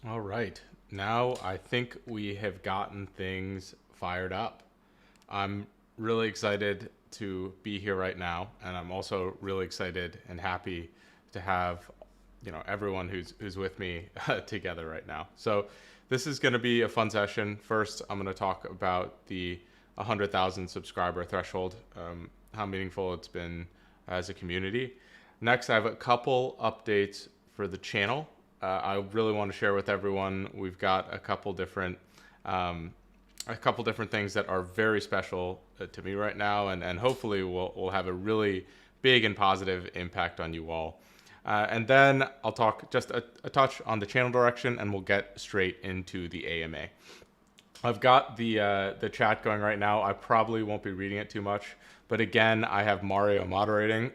All right. Now I think we have gotten things fired up. I'm really excited to be here right now, and I'm also really excited and happy to have, everyone who's with me together right now. So this is going to be a fun session. First, I'm going to talk about the 100,000 subscriber threshold, how meaningful it's been as a community. Next, I have a couple updates for the channel. I really want to share with everyone. We've got um, a couple different things that are very special to me right now, and hopefully will have a really big and positive impact on you all. And then I'll talk just a touch on the channel direction, and we'll get straight into the AMA. I've got the chat going right now. I probably won't be reading it too much, but again, I have Mario moderating.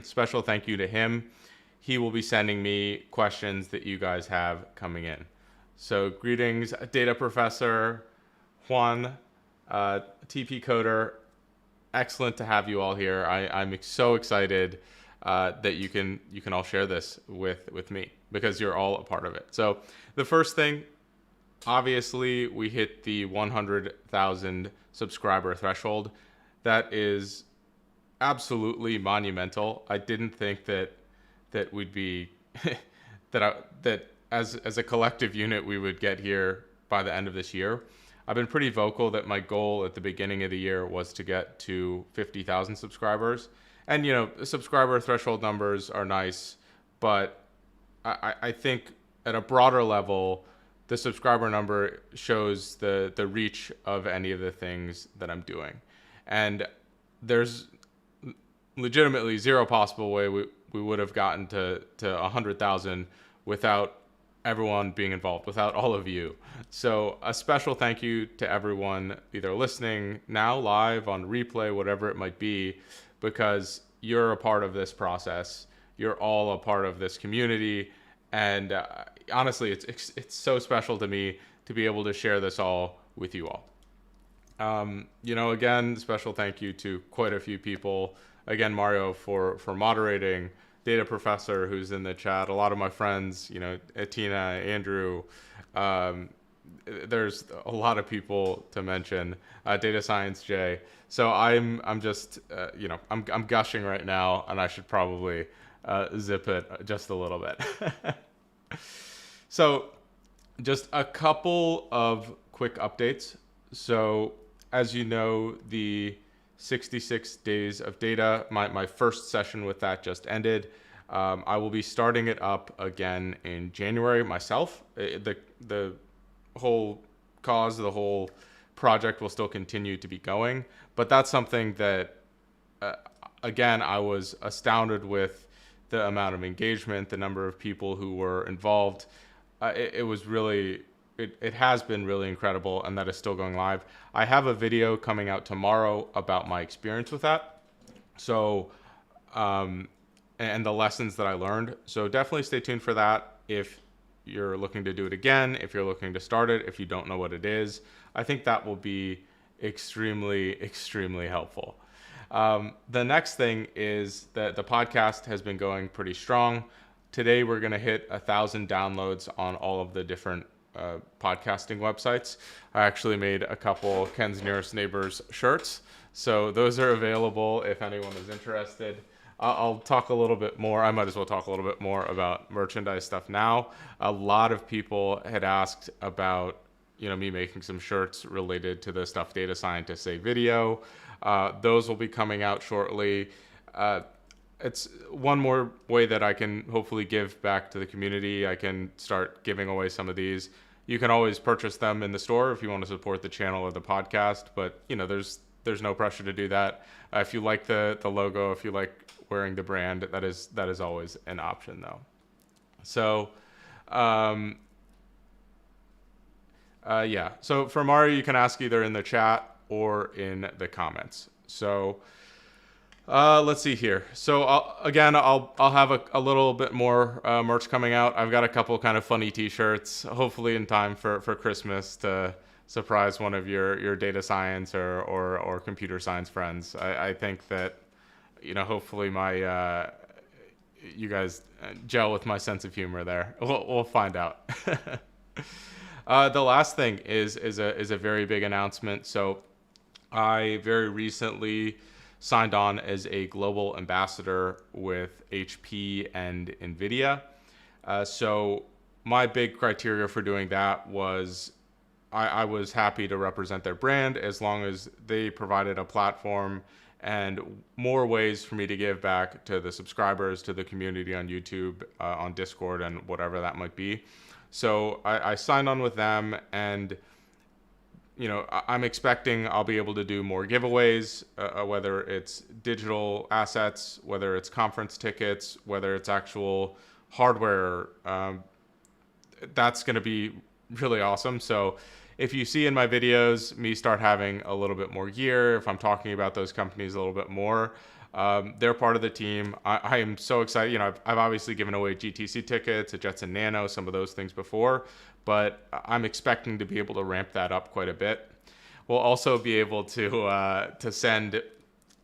Special thank you to him. He will be sending me questions that you guys have coming in. So greetings, data professor, Juan, TP Coder. Excellent to have you all here. I'm so excited that you can all share this with me because you're all a part of it. So the first thing, obviously, we hit the 100,000 subscriber threshold. That is absolutely monumental. I didn't think that we'd be that as a collective unit we would get here by the end of this year. I've been pretty vocal that my goal at the beginning of the year was to get to 50,000 subscribers. And subscriber threshold numbers are nice, but I think at a broader level, the subscriber number shows the reach of any of the things that I'm doing. And there's legitimately zero possible way we would have gotten to 100,000 without everyone being involved, without all of you. So a special thank you to everyone either listening now, live, on replay, whatever it might be, because you're a part of this process. You're all a part of this community. And honestly, it's so special to me to be able to share this all with you all. Again, special thank you to quite a few people. Again, Mario for moderating, Data Professor who's in the chat, a lot of my friends, Tina, Andrew. There's a lot of people to mention. Data Science Jay. So I'm just I'm gushing right now, and I should probably zip it just a little bit. So just a couple of quick updates. So as you know, the 66 days of data, my first session with that just ended. I will be starting it up again in January myself. The whole cause, the whole project will still continue to be going, but that's something that, again, I was astounded with the amount of engagement, the number of people who were involved. It was really, it has been really incredible, and that is still going live. I have a video coming out tomorrow about my experience with that. So, and the lessons that I learned. So definitely stay tuned for that. If you're looking to do it again, if you're looking to start it, if you don't know what it is, I think that will be extremely, extremely helpful. The next thing is that the podcast has been going pretty strong. Today, we're going to hit 1,000 downloads on all of the different podcasting websites. I actually made a couple Ken's Nearest Neighbors shirts. So those are available if anyone is interested. I'll talk a little bit more. I might as well talk a little bit more about merchandise stuff now. A lot of people had asked about me making some shirts related to the Stuff Data Scientists Say video. Those will be coming out shortly. It's one more way that I can hopefully give back to the community. I can start giving away some of these. You can always purchase them in the store if you want to support the channel or the podcast, but there's no pressure to do that. If you like the logo, if you like wearing the brand, that is always an option though. So yeah. So for Mario, you can ask either in the chat or in the comments. So let's see here. So I'll have a little bit more merch coming out. I've got a couple kind of funny T-shirts, hopefully in time for Christmas to surprise one of your data science or computer science friends. I think that hopefully my you guys gel with my sense of humor there. We'll find out. The last thing is a very big announcement. So I very recently signed on as a global ambassador with HP and Nvidia. So my big criteria for doing that was I was happy to represent their brand as long as they provided a platform and more ways for me to give back to the subscribers, to the community on YouTube, on Discord, and whatever that might be. So I signed on with them, and I'm expecting I'll be able to do more giveaways, whether it's digital assets, whether it's conference tickets, whether it's actual hardware. That's going to be really awesome. So if you see in my videos me start having a little bit more gear, if I'm talking about those companies a little bit more, they're part of the team. I am so excited. I've obviously given away GTC tickets, a Jetson Nano, some of those things before, but I'm expecting to be able to ramp that up quite a bit. We'll also be able to send.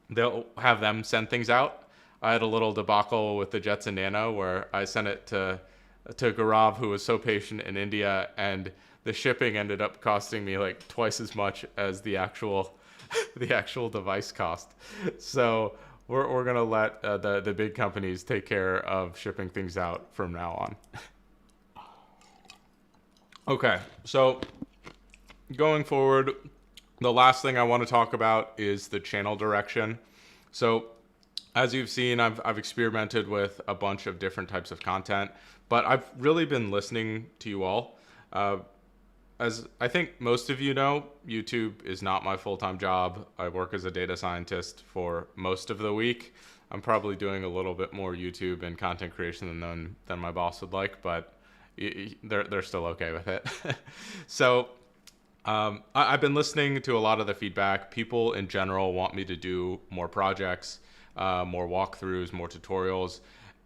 They'll have them send things out. I had a little debacle with the Jetson Nano where I sent it to Gaurav, who was so patient in India, and the shipping ended up costing me like twice as much as the actual device cost. So we're gonna let the big companies take care of shipping things out from now on. Okay, so going forward, the last thing I want to talk about is the channel direction. So as you've seen, I've experimented with a bunch of different types of content, but I've really been listening to you all. As I think most of you know, YouTube is not my full-time job. I work as a data scientist for most of the week. I'm probably doing a little bit more YouTube and content creation than my boss would like, but they're still okay with it. So I've been listening to a lot of the feedback. People in general want me to do more projects, more walkthroughs, more tutorials,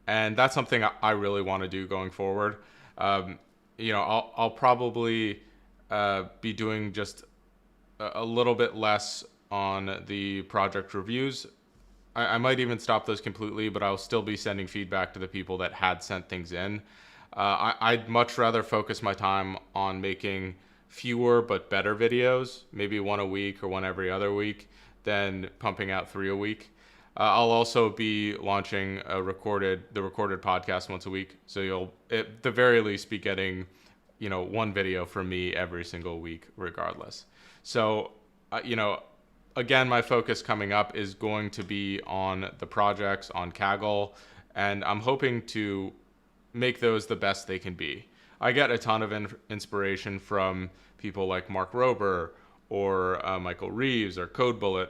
and that's something I really want to do going forward. I'll probably be doing just a little bit less on the project reviews. I might even stop those completely, but I'll still be sending feedback to the people that had sent things in. I'd much rather focus my time on making fewer but better videos, maybe one a week or one every other week, than pumping out 3 a week. I'll also be launching the recorded podcast once a week, so you'll at the very least be getting one video from me every single week regardless. So again, my focus coming up is going to be on the projects on Kaggle, and I'm hoping to make those the best they can be. I get a ton of inspiration from people like Mark Rober or Michael Reeves or CodeBullet,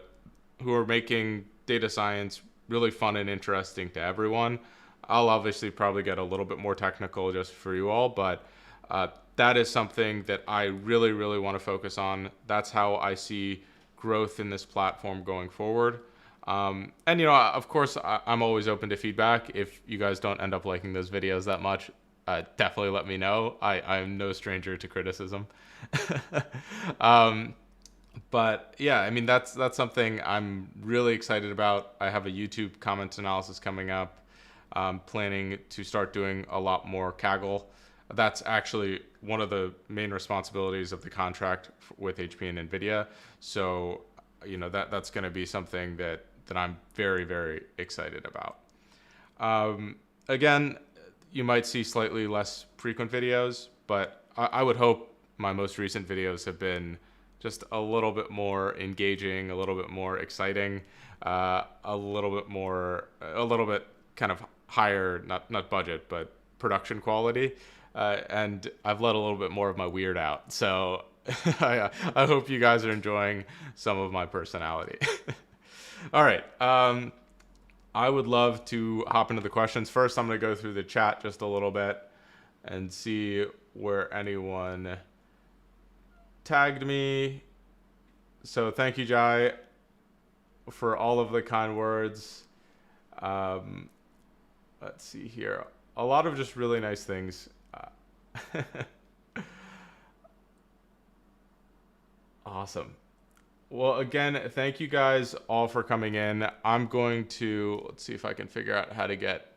who are making data science really fun and interesting to everyone. I'll obviously probably get a little bit more technical just for you all, but that is something that I really, really want to focus on. That's how I see growth in this platform going forward. And of course, I'm always open to feedback. If you guys don't end up liking those videos that much, definitely let me know. I'm no stranger to criticism. But yeah, I mean, that's something I'm really excited about. I have a YouTube comments analysis coming up. I'm planning to start doing a lot more Kaggle. That's actually one of the main responsibilities of the contract with HP and Nvidia. So, that's going to be something that I'm very, very excited about. Again, you might see slightly less frequent videos, but I would hope my most recent videos have been just a little bit more engaging, a little bit more exciting, a little bit kind of higher, not budget, but production quality. And I've let a little bit more of my weird out. So I hope you guys are enjoying some of my personality. All right. I would love to hop into the questions. First, I'm going to go through the chat just a little bit and see where anyone tagged me. So thank you, Jai, for all of the kind words. Let's see here. A lot of just really nice things. Awesome. Well, again, thank you guys all for coming in. I'm going to, let's see if I can figure out how to get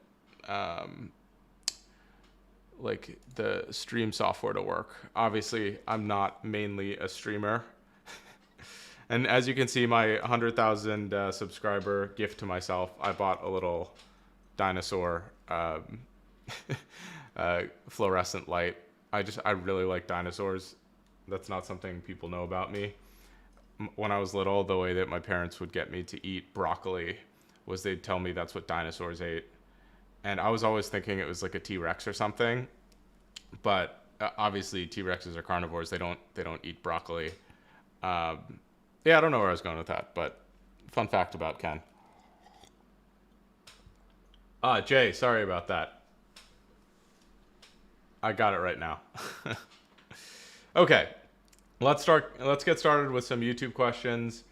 like the stream software to work. Obviously, I'm not mainly a streamer. And as you can see, my 100,000 subscriber gift to myself, I bought a little dinosaur fluorescent light. I really like dinosaurs. That's not something people know about me. When I was little, the way that my parents would get me to eat broccoli was they'd tell me that's what dinosaurs ate. And I was always thinking it was like a T-Rex or something. But obviously T-Rexes are carnivores. They don't eat broccoli. Yeah, I don't know where I was going with that, but fun fact about Ken. Jay, sorry about that. I got it right now. Okay, let's get started with some YouTube questions.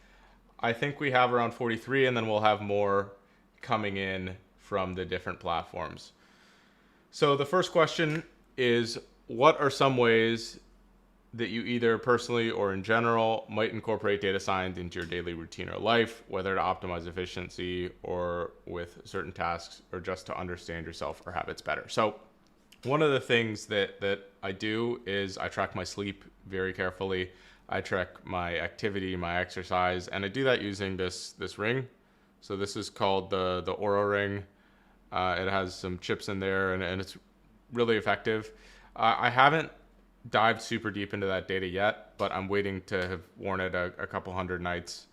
I think we have around 43, and then we'll have more coming in from the different platforms. So the first question is, what are some ways that you either personally or in general might incorporate data science into your daily routine or life, whether to optimize efficiency or with certain tasks or just to understand yourself or habits better? So one of the things that I do is I track my sleep very carefully. I track my activity, my exercise, and I do that using this ring. So this is called the Oura ring. It has some chips in there, and it's really effective. I haven't dived super deep into that data yet, but I'm waiting to have worn it a couple hundred nights,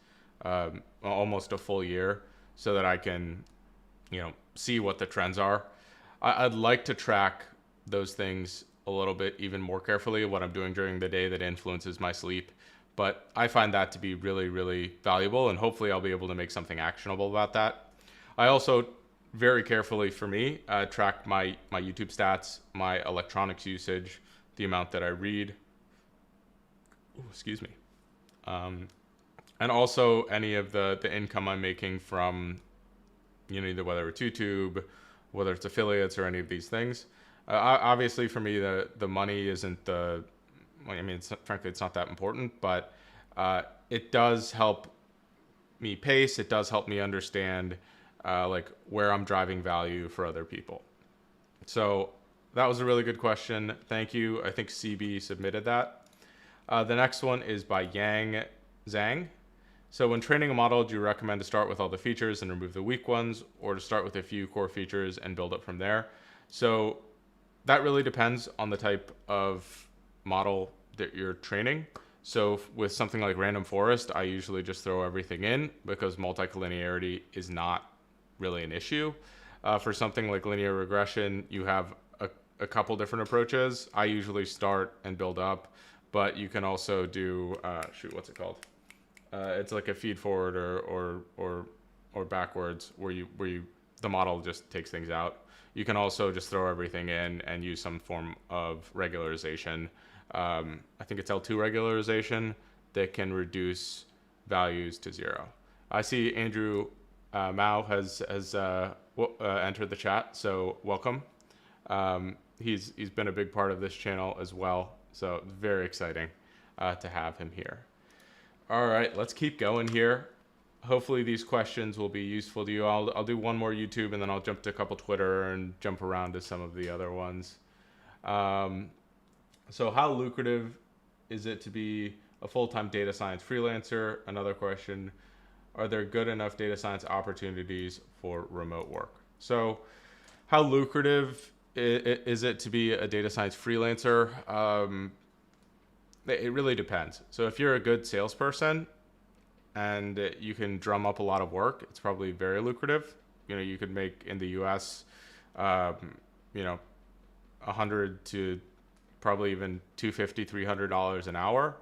almost a full year, so that I can, see what the trends are. I'd like to track those things a little bit even more carefully, what I'm doing during the day that influences my sleep. But I find that to be really, really valuable, and hopefully I'll be able to make something actionable about that. I also very carefully, for me, track my YouTube stats, my electronics usage, the amount that I read, excuse me, and also any of the income I'm making from, either whether it's YouTube, whether it's affiliates or any of these things. Obviously, for me, the money isn't frankly, it's not that important, but it does help me pace. It does help me understand where I'm driving value for other people. So that was a really good question. Thank you. I think CB submitted that. The next one is by Yang Zhang. So when training a model, do you recommend to start with all the features and remove the weak ones, or to start with a few core features and build up from there? So that really depends on the type of model that you're training. So with something like random forest, I usually just throw everything in because multicollinearity is not really an issue. For something like linear regression, you have a couple different approaches. I usually start and build up, but you can also do what's it called? It's like a feed forward or backwards where the model just takes things out. You can also just throw everything in and use some form of regularization. I think it's L2 regularization that can reduce values to 0. I see Andrew Mao has entered the chat, so welcome. He's been a big part of this channel as well, so very exciting to have him here. All right, let's keep going here. Hopefully these questions will be useful to you. I'll do one more YouTube, and then I'll jump to a couple Twitter and jump around to some of the other ones. So how lucrative is it to be a full-time data science freelancer? Another question, are there good enough data science opportunities for remote work? So how lucrative is it to be a data science freelancer? It really depends. So if you're a good salesperson and you can drum up a lot of work, it's probably very lucrative. You could make in the US, 100 to probably even $250, $300 an hour.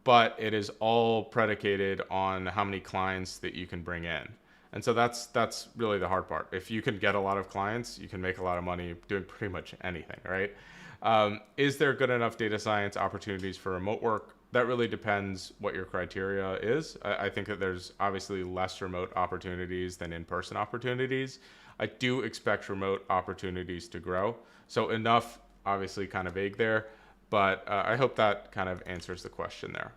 But it is all predicated on how many clients that you can bring in. And so that's really the hard part. If you can get a lot of clients, you can make a lot of money doing pretty much anything, right? Is there good enough data science opportunities for remote work? That really depends what your criteria is. I think that there's obviously less remote opportunities than in-person opportunities. I do expect remote opportunities to grow. So enough, obviously kind of vague there, but I hope that kind of answers the question there.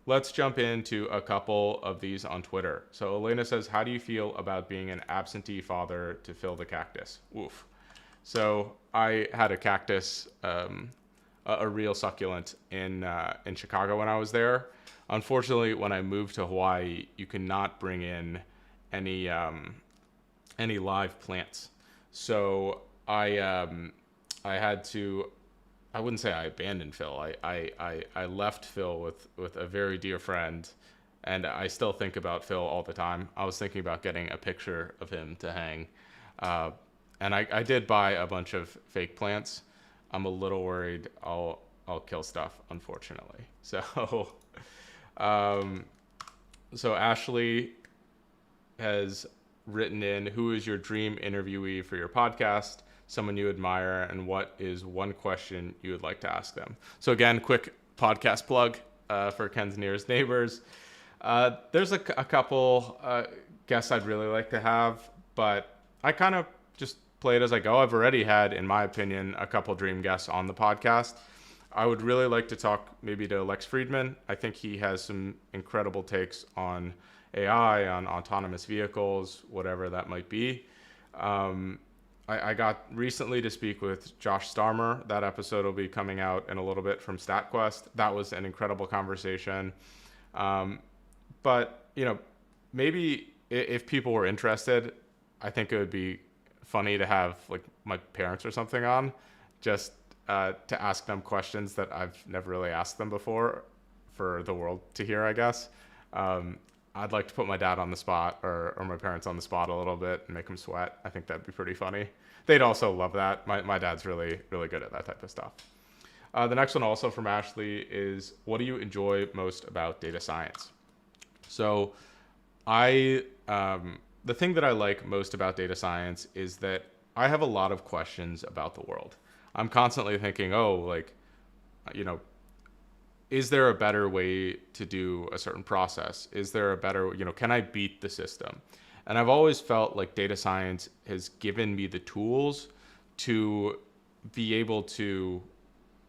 Let's jump into a couple of these on Twitter. So Elena says, how do you feel about being an absentee father to fill the cactus? Oof. So I had a cactus, a real succulent in Chicago when I was there. Unfortunately, when I moved to Hawaii, you cannot bring in any any live plants. So I had to. I wouldn't say I abandoned Phil. I left Phil with a very dear friend, and I still think about Phil all the time. I was thinking about getting a picture of him to hang, uh, and I did buy a bunch of fake plants. I'm a little worried I'll kill stuff, unfortunately. So um, so Ashley has written in, who is your dream interviewee for your podcast, someone you admire, and what is one question you would like to ask them? So again, quick podcast plug for Ken's Nearest Neighbors. There's a couple guests I'd really like to have, but I kind of just play it as I go. I've already had, in my opinion, a couple dream guests on the podcast. I would really like to talk maybe to Lex Friedman. I think he has some incredible takes on AI, on autonomous vehicles, whatever that might be. I got recently to speak with Josh Starmer. That episode will be coming out in a little bit from StatQuest. That was an incredible conversation. But, maybe if people were interested, I think it would be funny to have like my parents or something on, just to ask them questions that I've never really asked them before for the world to hear, I guess. I'd like to put my dad on the spot or my parents on the spot a little bit and make them sweat. I think that'd be pretty funny. They'd also love that. My dad's really, really good at that type of stuff. The next one also from Ashley is, what do you enjoy most about data science? So the thing that I like most about data science is that I have a lot of questions about the world. I'm constantly thinking, is there a better way to do a certain process? Is there a better, can I beat the system? And I've always felt like data science has given me the tools to be able to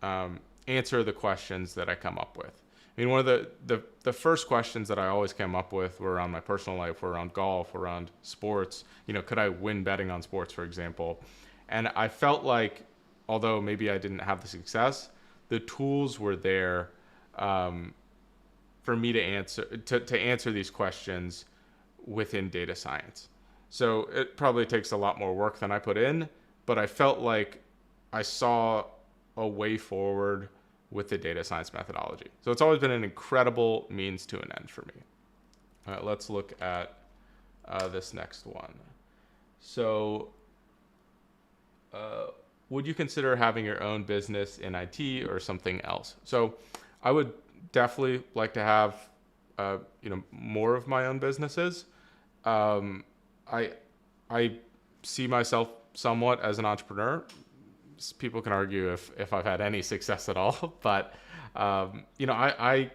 answer the questions that I come up with. I mean, one of the first questions that I always came up with were around my personal life, were around golf, around sports. Could I win betting on sports, for example? And I felt like, although maybe I didn't have the success, the tools were there for me to answer these questions within data science. So it probably takes a lot more work than I put in, but I felt like I saw a way forward with the data science methodology. So it's always been an incredible means to an end for me. All right, let's look at this next one. So would you consider having your own business in IT or something else? So I would definitely like to have more of my own businesses. I see myself somewhat as an entrepreneur. People can argue if I've had any success at all, but I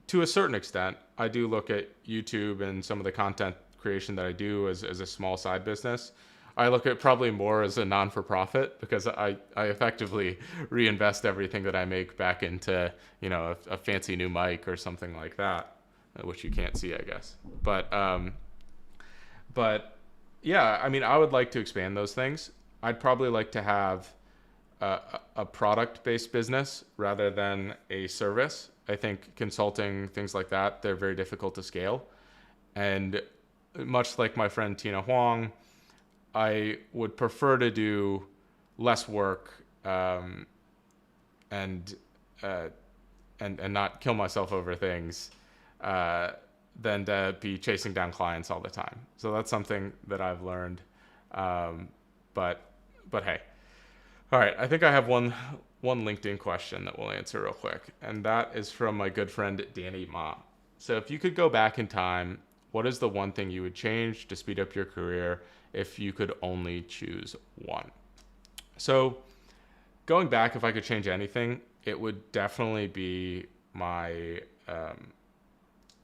to a certain extent, I do look at YouTube and some of the content creation that I do as a small side business. I look at probably more as a non-for-profit because I effectively reinvest everything that I make back into, a fancy new mic or something like that, which you can't see, I guess. But yeah, I mean, I would like to expand those things. I'd probably like to have a product-based business rather than a service. I think consulting, things like that, they're very difficult to scale. And much like my friend Tina Huang, I would prefer to do less work and not kill myself over things than to be chasing down clients all the time. So that's something that I've learned. But hey, all right. I think I have one LinkedIn question that we'll answer real quick, and that is from my good friend Danny Ma. So if you could go back in time, what is the one thing you would change to speed up your career if you could only choose one? So going back, if I could change anything, it would definitely be my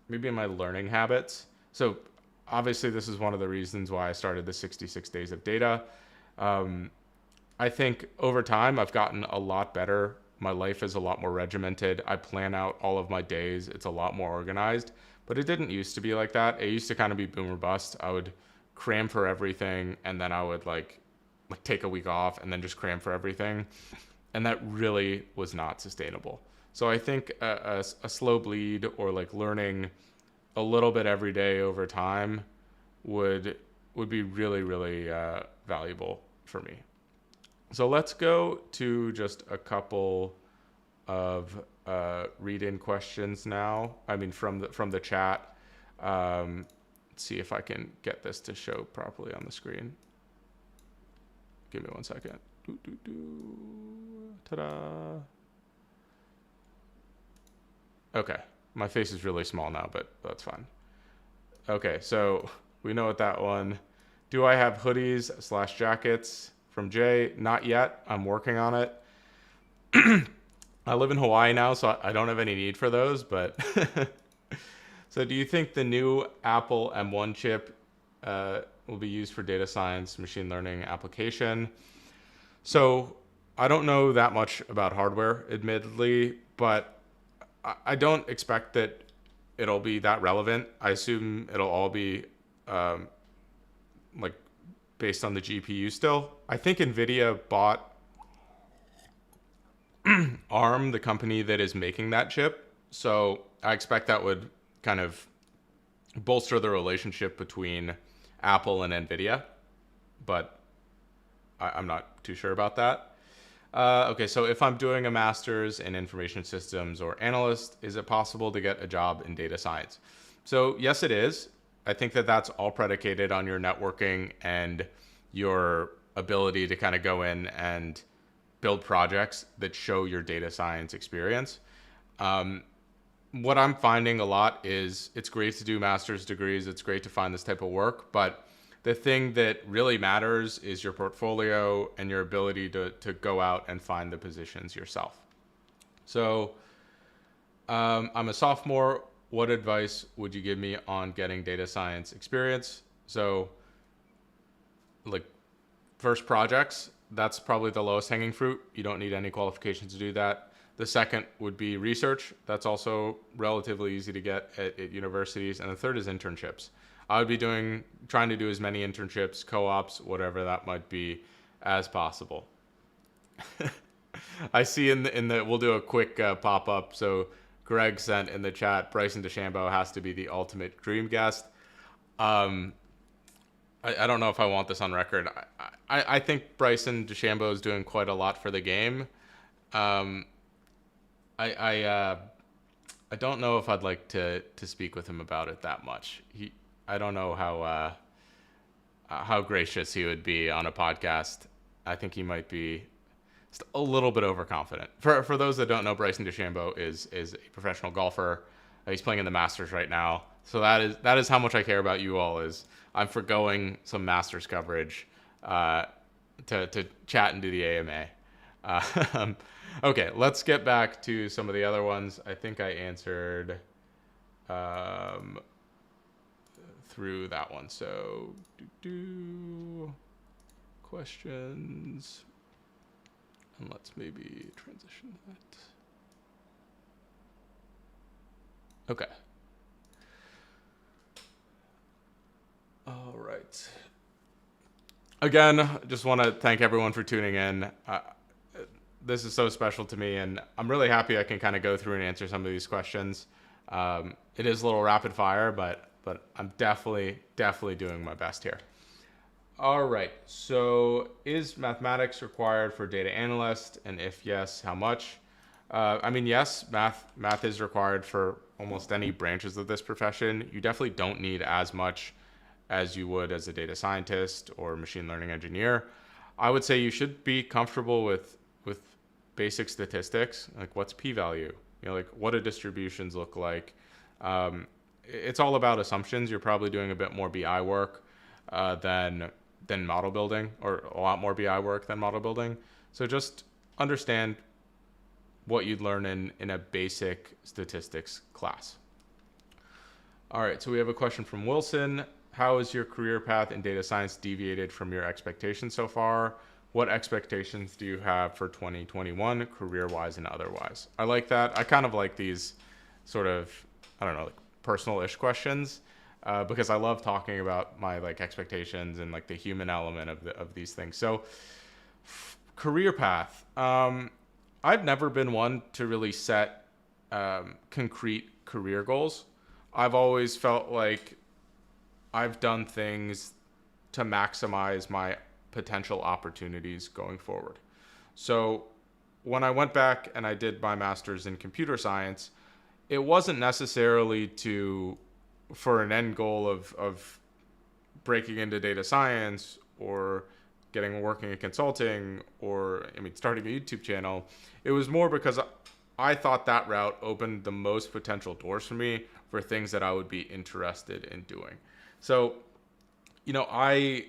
maybe my learning habits. So obviously this is one of the reasons why I started the 66 Days of Data. I think over time I've gotten a lot better. My life is a lot more regimented. I plan out all of my days. It's a lot more organized, but it didn't used to be like that. It used to kind of be boom or bust. I would cram for everything, and then I would like take a week off and then just cram for everything. And that really was not sustainable. So I think a slow bleed or like learning a little bit every day over time would be really, really valuable for me. So let's go to just a couple of read-in questions now. I mean, from the chat. Let's see if I can get this to show properly on the screen. Give me 1 second. Ta-da. Okay, my face is really small now, but that's fine. Okay, so we know what that one. Do I have hoodies / jackets? From Jay, not yet. I'm working on it. I live in Hawaii now, so I don't have any need for those, but so do you think the new Apple M1 chip will be used for data science, machine learning application? So I don't know that much about hardware, admittedly, but I don't expect that it'll be that relevant. I assume it'll all be like based on the GPU still. I think Nvidia bought ARM, the company that is making that chip. So I expect that would kind of bolster the relationship between Apple and Nvidia, but I'm not too sure about that. Okay, so if I'm doing a master's in information systems or analyst, is it possible to get a job in data science? So yes, it is. I think that that's all predicated on your networking and your ability to kind of go in and build projects that show your data science experience. What I'm finding a lot is it's great to do master's degrees. It's great to find this type of work, but the thing that really matters is your portfolio and your ability to go out and find the positions yourself. So I'm a sophomore. What advice would you give me on getting data science experience? So like first projects, that's probably the lowest hanging fruit. You don't need any qualifications to do that. The second would be research. That's also relatively easy to get at universities. And the third is internships. I would be trying to do as many internships, co-ops, whatever that might be, as possible. I see in the we'll do a quick pop-up. So Greg sent in the chat, Bryson DeChambeau has to be the ultimate dream guest. I don't know if I want this on record. I think Bryson DeChambeau is doing quite a lot for the game. I don't know if I'd like to speak with him about it that much. I don't know how gracious he would be on a podcast. I think he might be just a little bit overconfident. For those that don't know, Bryson DeChambeau is a professional golfer. He's playing in the Masters right now. So that is how much I care about you all. Is I'm forgoing some Masters coverage to chat and do the AMA. Okay, let's get back to some of the other ones. I think I answered through that one. So questions, and let's maybe transition that. Okay. All right. Again, just want to thank everyone for tuning in. This is so special to me, and I'm really happy I can kind of go through and answer some of these questions. It is a little rapid fire, but I'm definitely doing my best here. All right. So, is mathematics required for data analyst, and if yes, how much? I mean, yes, math is required for almost any branches of this profession. You definitely don't need as much as you would as a data scientist or machine learning engineer. I would say you should be comfortable with basic statistics, like what's p-value, like what do distributions look like. It's all about assumptions. You're probably doing a bit more BI work than model building, or a lot more BI work than model building. So just understand what you'd learn in a basic statistics class. All right, so we have a question from Wilson. How has your career path in data science deviated from your expectations so far? What expectations do you have for 2021, career-wise and otherwise? I like that. I kind of like these sort of, I don't know, like personal-ish questions. because I love talking about my like expectations and like the human element of these things. So career path. I've never been one to really set concrete career goals. I've always felt like I've done things to maximize my potential opportunities going forward. So when I went back and I did my master's in computer science, it wasn't necessarily for an end goal of breaking into data science or working in consulting or starting a YouTube channel. It was more because I thought that route opened the most potential doors for me for things that I would be interested in doing. So, I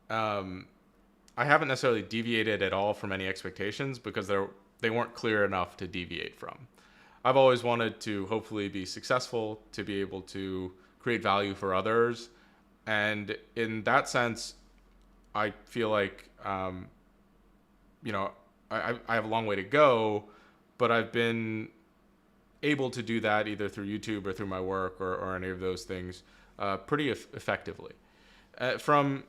haven't necessarily deviated at all from any expectations because they weren't clear enough to deviate from. I've always wanted to hopefully be successful, to be able to create value for others. And in that sense, I feel like, I have a long way to go, but I've been able to do that either through YouTube or through my work or any of those things pretty effectively. From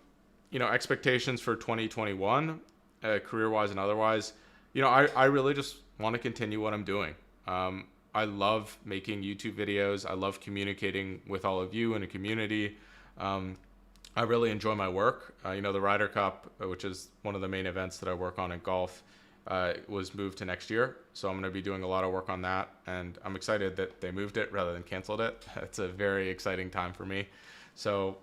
expectations for 2021, career-wise and otherwise, I really just want to continue what I'm doing. I love making YouTube videos. I love communicating with all of you in a community. I really enjoy my work. The Ryder Cup, which is one of the main events that I work on in golf, was moved to next year. So I'm going to be doing a lot of work on that. And I'm excited that they moved it rather than canceled it. It's a very exciting time for me. So,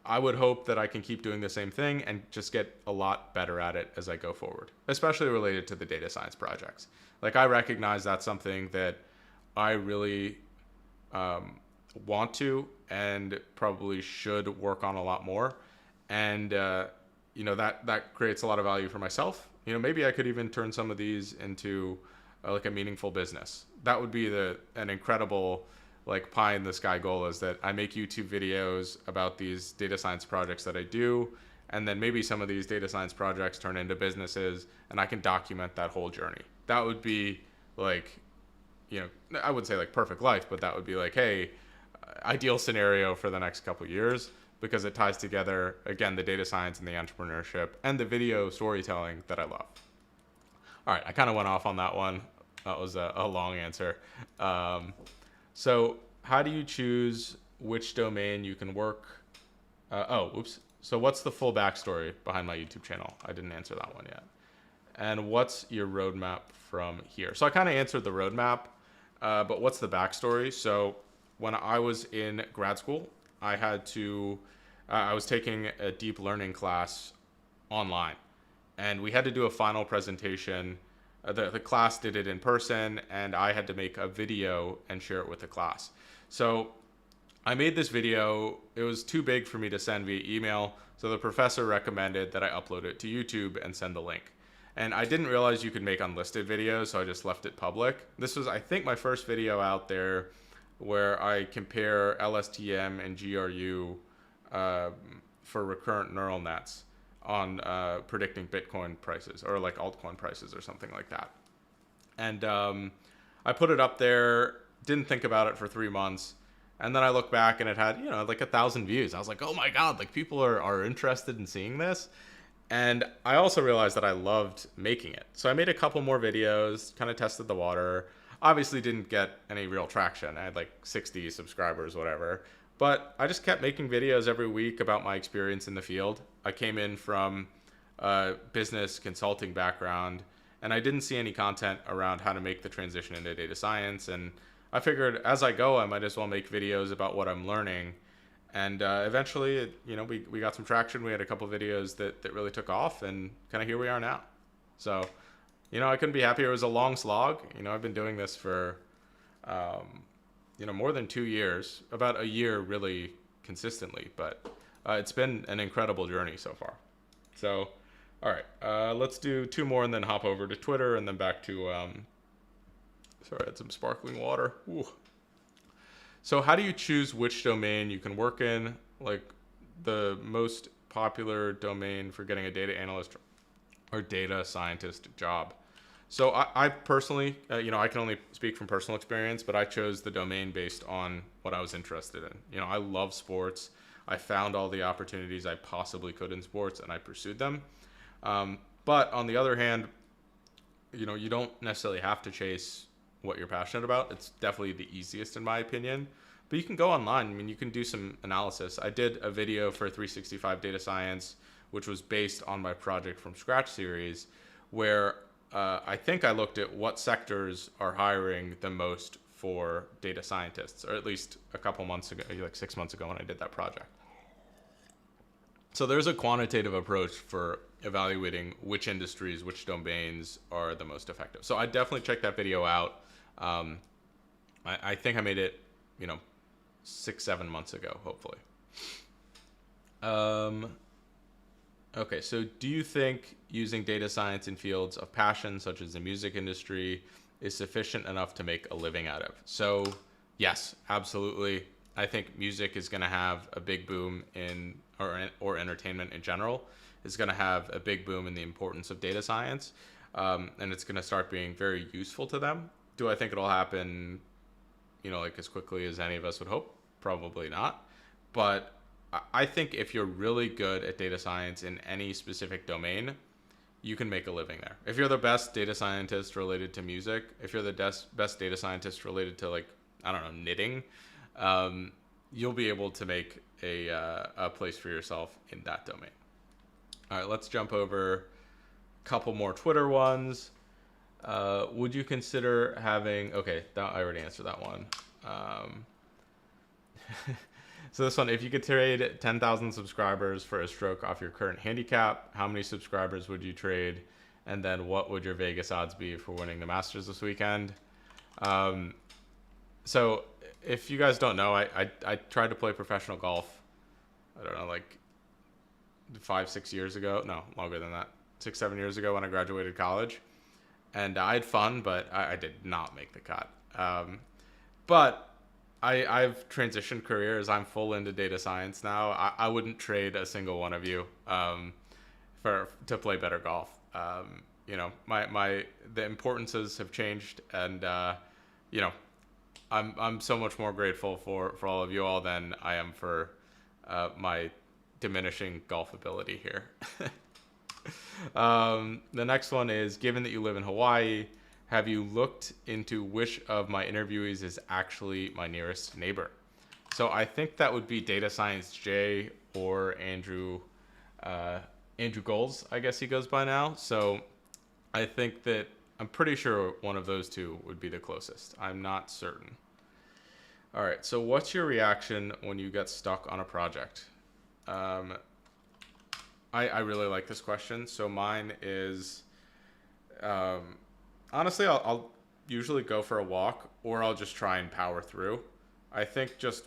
I would hope that I can keep doing the same thing and just get a lot better at it as I go forward, especially related to the data science projects. Like, I recognize that's something that I really want to and probably should work on a lot more. And, that creates a lot of value for myself. Maybe I could even turn some of these into like a meaningful business. That would be an incredible like pie in the sky goal, is that I make YouTube videos about these data science projects that I do. And then maybe some of these data science projects turn into businesses and I can document that whole journey. That would be like, I wouldn't say like perfect life, but that would be like, hey, ideal scenario for the next couple of years, because it ties together, again, the data science and the entrepreneurship and the video storytelling that I love. All right, I kind of went off on that one. That was a long answer. So how do you choose which domain you can work? So what's the full backstory behind my YouTube channel? I didn't answer that one yet. And what's your roadmap from here? So I kind of answered the roadmap, but what's the backstory? So when I was in grad school, I was taking a deep learning class online, and we had to do a final presentation. The class did it in person, and I had to make a video and share it with the class. So I made this video. It was too big for me to send via email, so the professor recommended that I upload it to YouTube and send the link. And I didn't realize you could make unlisted videos, so I just left it public. This was, I think, my first video out there where I compare LSTM and GRU for recurrent neural nets on predicting Bitcoin prices or like altcoin prices or something like that. And I put it up there, didn't think about it for 3 months. And then I look back and it had, like 1,000 views. I was like, oh my God, like people are interested in seeing this. And I also realized that I loved making it. So I made a couple more videos, kind of tested the water. Obviously didn't get any real traction. I had like 60 subscribers, whatever. But I just kept making videos every week about my experience in the field. I came in from a business consulting background, and I didn't see any content around how to make the transition into data science. And I figured as I go, I might as well make videos about what I'm learning. And eventually, we got some traction. We had a couple videos that really took off, and kind of here we are now. So, I couldn't be happier. It was a long slog. I've been doing this for, more than 2 years, about a year really consistently, but it's been an incredible journey so far. So, all right, let's do 2 more and then hop over to Twitter and then back to, sorry, I had some sparkling water. Ooh. So how do you choose which domain you can work in? Like the most popular domain for getting a data analyst or data scientist job. So I personally, I can only speak from personal experience, but I chose the domain based on what I was interested in. I love sports. I found all the opportunities I possibly could in sports, and I pursued them. But on the other hand, you don't necessarily have to chase what you're passionate about. It's definitely the easiest in my opinion. But you can go online. I mean, you can do some analysis. I did a video for 365 Data Science, which was based on my Project from Scratch series, where I think I looked at what sectors are hiring the most for data scientists, or at least a couple months ago, like 6 months ago when I did that project. So there's a quantitative approach for evaluating which industries, which domains are the most effective. So I definitely check that video out. I think I made it, 6-7 months ago, hopefully. Okay, so do you think using data science in fields of passion, such as the music industry, is sufficient enough to make a living out of? So yes, absolutely. I think music is going to have a big boom or entertainment in general is going to have a big boom in the importance of data science, and it's going to start being very useful to them. Do I think it'll happen, like as quickly as any of us would hope? Probably not. But I think if you're really good at data science in any specific domain, you can make a living there. If you're the best data scientist related to music, if you're the best data scientist related to, like, I don't know, knitting, you'll be able to make a place for yourself in that domain. All right, let's jump over a couple more Twitter ones. Would you consider having, okay, I already answered that one. So this one, if you could trade 10,000 subscribers for a stroke off your current handicap, how many subscribers would you trade? And then what would your Vegas odds be for winning the Masters this weekend? So if you guys don't know, I tried to play professional golf, I don't know, like 5-6 years ago. No, longer than that. 6-7 years ago when I graduated college. And I had fun, but I did not make the cut. But I've transitioned careers. I'm full into data science now. I wouldn't trade a single one of you to play better golf. The importances have changed, and I'm so much more grateful for all of you all than I am for my diminishing golf ability here. The next one is, given that you live in Hawaii, have you looked into which of my interviewees is actually my nearest neighbor? So I think that would be Data Science Jay or Andrew Goals, I guess he goes by now. So I think that I'm pretty sure one of those two would be the closest. I'm not certain. All right, so what's your reaction when you get stuck on a project? I really like this question. So mine is, honestly, I'll usually go for a walk, or I'll just try and power through. I think just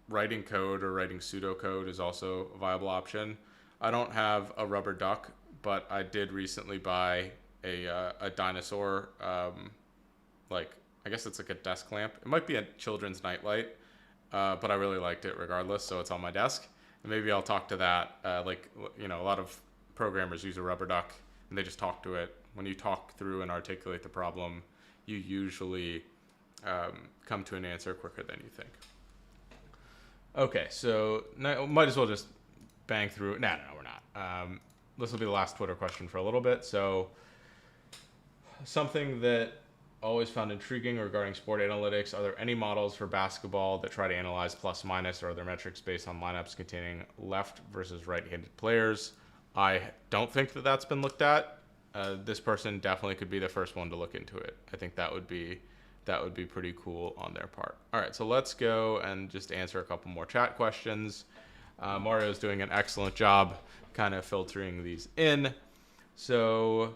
writing code or writing pseudocode is also a viable option. I don't have a rubber duck, but I did recently buy a dinosaur, I guess it's like a desk lamp. It might be a children's nightlight, but I really liked it regardless, so it's on my desk. And maybe I'll talk to that. A lot of programmers use a rubber duck, and they just talk to it. When you talk through and articulate the problem, you usually come to an answer quicker than you think. Okay, so might as well just bang through. No, we're not. This will be the last Twitter question for a little bit. So something that always found intriguing regarding sport analytics, are there any models for basketball that try to analyze plus minus or other metrics based on lineups containing left versus right-handed players? I don't think that that's been looked at. This person definitely could be the first one to look into it. I think that would be pretty cool on their part. All right, so let's go and just answer a couple more chat questions. Mario's doing an excellent job kind of filtering these in. So,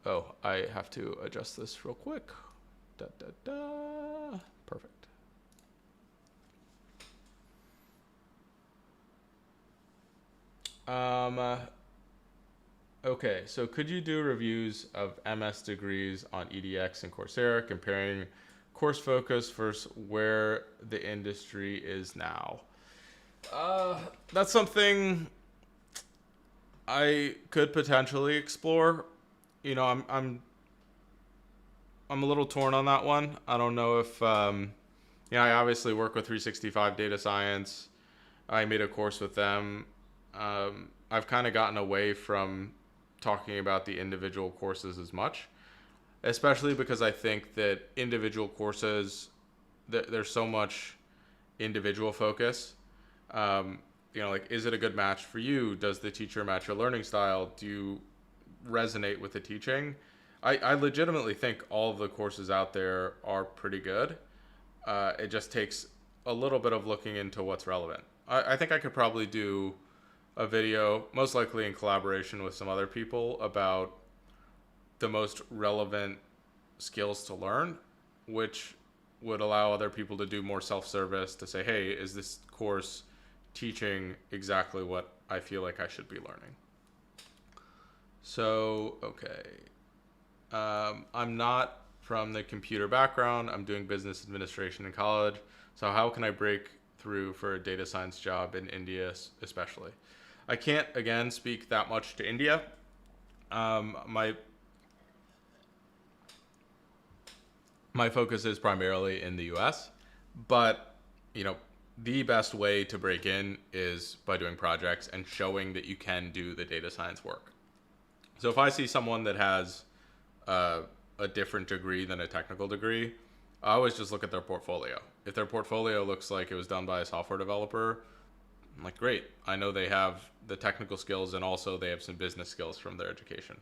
oh, I have to adjust this real quick. Perfect. Okay, so could you do reviews of MS degrees on EDX and Coursera, comparing course focus versus where the industry is now? That's something I could potentially explore. I'm a little torn on that one. I don't know if I obviously work with 365 Data Science. I made a course with them. I've kind of gotten away from talking about the individual courses as much, especially because I think that individual courses, there's so much individual focus. Like, is it a good match for you? Does the teacher match your learning style? Do you resonate with the teaching? I legitimately think all of the courses out there are pretty good. It just takes a little bit of looking into what's relevant. I think I could probably do a video, most likely in collaboration with some other people, about the most relevant skills to learn, which would allow other people to do more self-service to say, hey, is this course teaching exactly what I feel like I should be learning? So, okay. I'm not from the computer background. I'm doing business administration in college. So how can I break through for a data science job in India, especially? I can't, again, speak that much to India. My focus is primarily in the US, but the best way to break in is by doing projects and showing that you can do the data science work. So if I see someone that has a different degree than a technical degree, I always just look at their portfolio. If their portfolio looks like it was done by a software developer, I'm like, great. I know they have the technical skills and also they have some business skills from their education.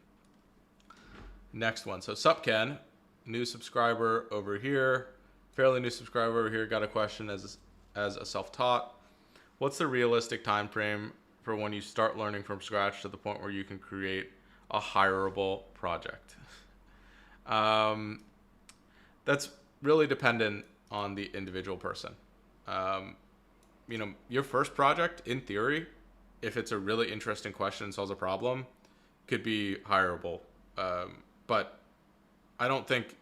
Next one. So sup, Ken, new subscriber over here, fairly new subscriber over here. Got a question as a self-taught. What's the realistic time frame for when you start learning from scratch to the point where you can create a hireable project? That's really dependent on the individual person. Your first project, in theory, if it's a really interesting question and solves a problem, could be hireable. But I don't think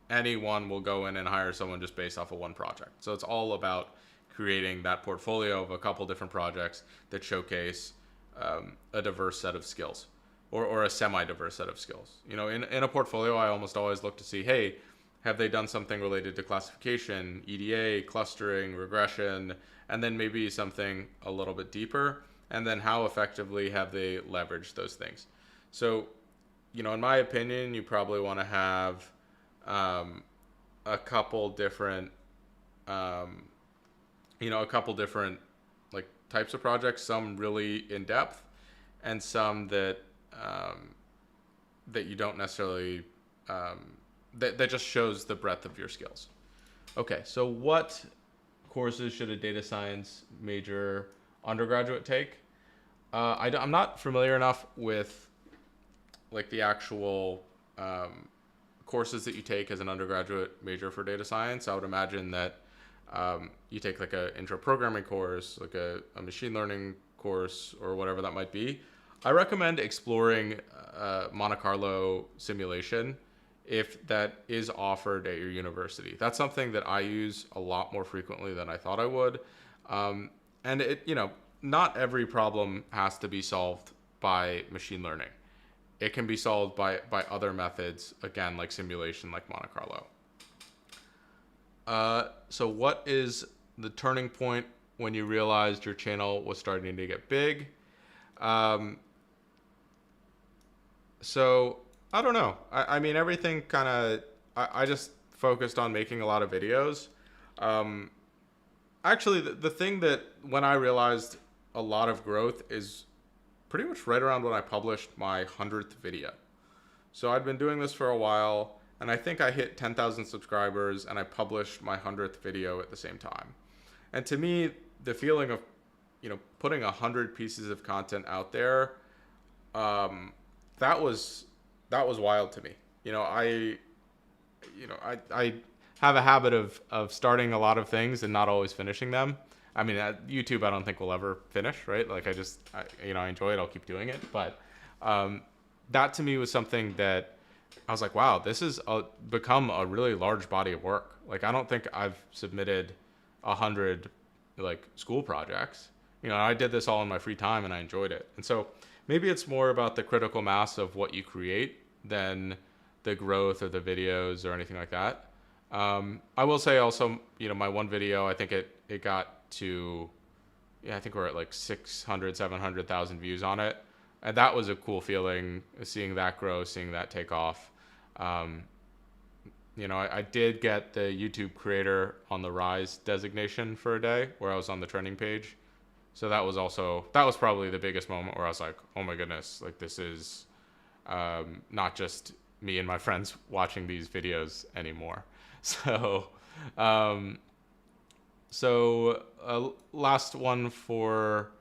anyone will go in and hire someone just based off of one project. So it's all about creating that portfolio of a couple different projects that showcase a diverse set of skills, or a semi-diverse set of skills. In a portfolio, I almost always look to see, hey, have they done something related to classification, EDA, clustering, regression, and then maybe something a little bit deeper, and then how effectively have they leveraged those things. So, in my opinion, you probably want to have a couple different, like, types of projects, some really in depth, and some that that you don't necessarily that just shows the breadth of your skills. Okay, so what courses should a data science major undergraduate take? I'm not familiar enough with like the actual courses that you take as an undergraduate major for data science. I would imagine that you take like a intro programming course, like a machine learning course, or whatever that might be. I recommend exploring Monte Carlo simulation if that is offered at your university. That's something that I use a lot more frequently than I thought I would. And not every problem has to be solved by machine learning. It can be solved by other methods, again, like simulation, like Monte Carlo. So what is the turning point when you realized your channel was starting to get big? So I don't know. I mean, everything kind of, I just focused on making a lot of videos. Actually, the thing that when I realized a lot of growth is pretty much right around when I published my 100th video. So I'd been doing this for a while, and I think I hit 10,000 subscribers, and I published my 100th video at the same time. And to me, the feeling of, putting 100 pieces of content out there, that was wild to me. I have a habit of starting a lot of things and not always finishing them. I mean, YouTube, I don't think will ever finish, right? Like I enjoy it. I'll keep doing it. But that to me was something that I was like, wow, this has become a really large body of work. Like, I don't think I've submitted 100 like school projects. I did this all in my free time and I enjoyed it. And so maybe it's more about the critical mass of what you create than the growth or the videos or anything like that. I will say also, my one video, I think it got to, I think we're at like 600, 700,000 views on it. And that was a cool feeling, seeing that grow, seeing that take off. I did get the YouTube Creator on the Rise designation for a day where I was on the trending page. So that was probably the biggest moment where I was like, oh my goodness, like this is not just me and my friends watching these videos anymore. So, last one for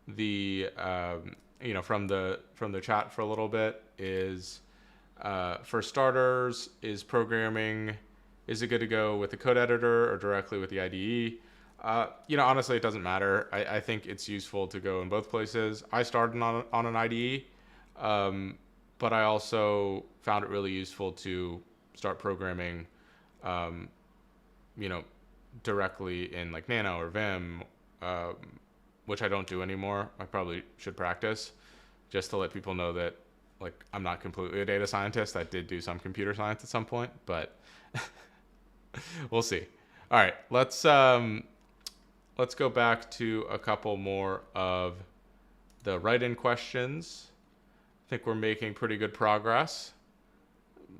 the, from the chat for a little bit is, for starters, is it good to go with the code editor or directly with the IDE? Honestly, it doesn't matter. I think it's useful to go in both places. I started on an IDE, but I also found it really useful to start programming, directly in like Nano or Vim, which I don't do anymore. I probably should practice just to let people know that like I'm not completely a data scientist. I did do some computer science at some point, but we'll see. All right, let's go back to a couple more of the write-in questions. I think we're making pretty good progress.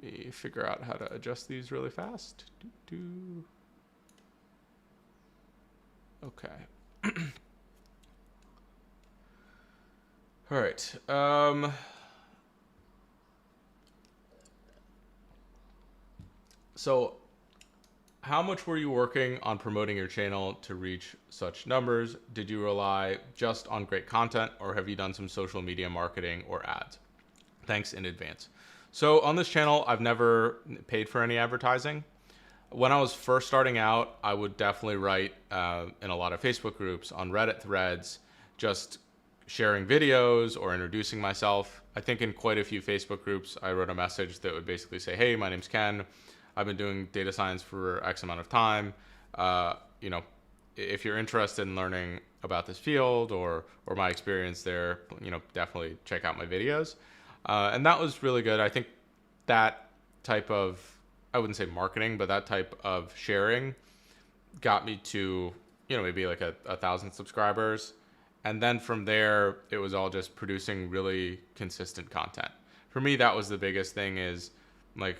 Let me figure out how to adjust these really fast. Okay. All right. So how much were you working on promoting your channel to reach such numbers? Did you rely just on great content, or have you done some social media marketing or ads? Thanks in advance. So on this channel, I've never paid for any advertising. When I was first starting out, I would definitely write in a lot of Facebook groups, on Reddit threads, just sharing videos or introducing myself. I think in quite a few Facebook groups, I wrote a message that would basically say, hey, my name's Ken. I've been doing data science for X amount of time. If you're interested in learning about this field or my experience there, definitely check out my videos. And that was really good. I think that type of, I wouldn't say marketing, but that type of sharing got me to, maybe like 1,000 subscribers. And then from there, it was all just producing really consistent content. For me, that was the biggest thing, is like,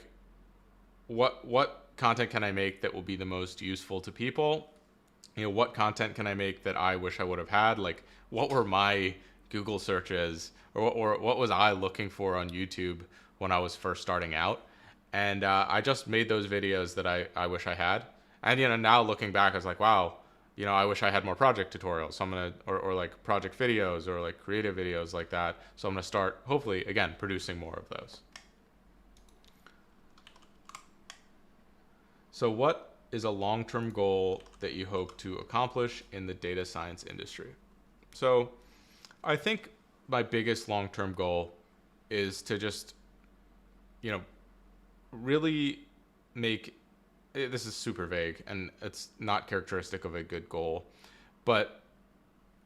what content can I make that will be the most useful to people? What content can I make that I wish I would have had? Like, what were my Google searches, or what was I looking for on YouTube when I was first starting out? And I just made those videos that I wish I had. And now looking back, I was like, wow, I wish I had more project tutorials. So I'm gonna, or like project videos or like creative videos like that. So I'm gonna start, hopefully, again, producing more of those. So what is a long-term goal that you hope to accomplish in the data science industry? So I think my biggest long-term goal is to just, really make, this is super vague and it's not characteristic of a good goal, but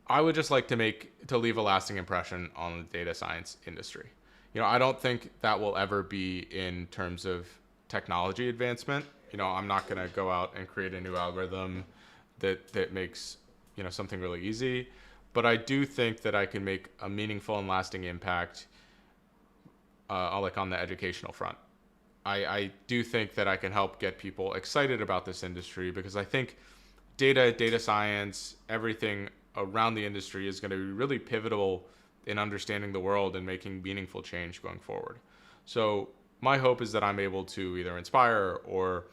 I would just like to leave a lasting impression on the data science industry. I don't think that will ever be in terms of technology advancement. I'm not going to go out and create a new algorithm that makes, something really easy. But I do think that I can make a meaningful and lasting impact, like on the educational front. I do think that I can help get people excited about this industry, because I think data science, everything around the industry is going to be really pivotal in understanding the world and making meaningful change going forward. So my hope is that I'm able to either inspire or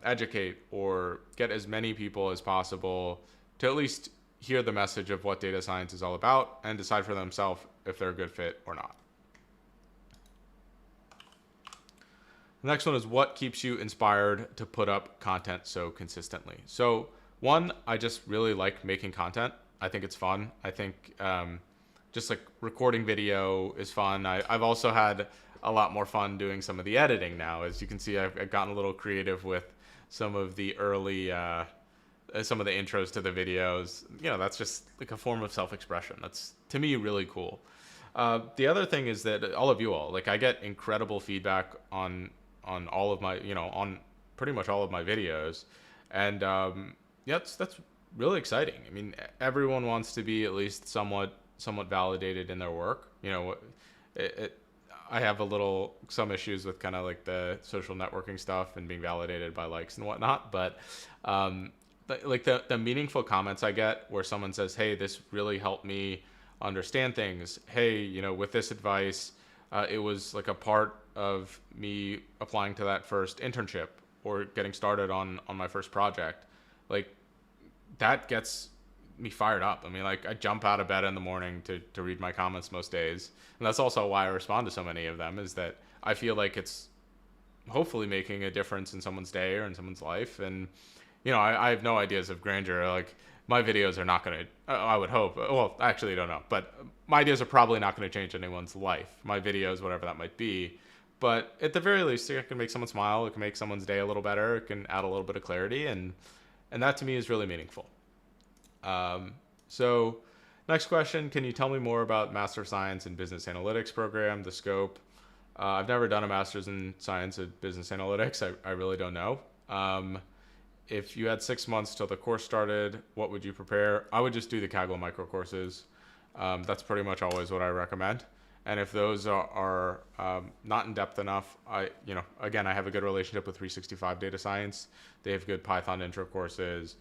educate or get as many people as possible to at least hear the message of what data science is all about and decide for themselves if they're a good fit or not. The next one is, what keeps you inspired to put up content so consistently? So one, I just really like making content. I think it's fun. I think just like recording video is fun. I've also had a lot more fun doing some of the editing now. As you can see, I've gotten a little creative with some of the early, some of the intros to the videos. That's just like a form of self-expression. That's, to me, really cool. The other thing is that all of you all, like, I get incredible feedback on all of my, on pretty much all of my videos, and yeah, that's really exciting. I mean, everyone wants to be at least somewhat validated in their work. It, I have some issues with kind of like the social networking stuff and being validated by likes and whatnot, but like the meaningful comments I get where someone says, "Hey, this really helped me understand things. Hey, with this advice, it was like a part of me applying to that first internship or getting started on my first project." Like, that gets me fired up. I mean, like, I jump out of bed in the morning to read my comments most days. And that's also why I respond to so many of them, is that I feel like it's hopefully making a difference in someone's day or in someone's life. And, I have no ideas of grandeur. Like, my videos are not going to, I would hope, well, actually, I don't know, but my ideas are probably not going to change anyone's life. My videos, whatever that might be. But at the very least, it can make someone smile. It can make someone's day a little better. It can add a little bit of clarity. And that to me is really meaningful. So next question, can you tell me more about Master of Science in Business Analytics program, the scope? I've never done a Master's in Science of Business Analytics. I really don't know. If you had 6 months till the course started, what would you prepare? I would just do the Kaggle micro courses. That's pretty much always what I recommend. And if those are not in depth enough, again, I have a good relationship with 365 Data Science. They have good Python intro courses.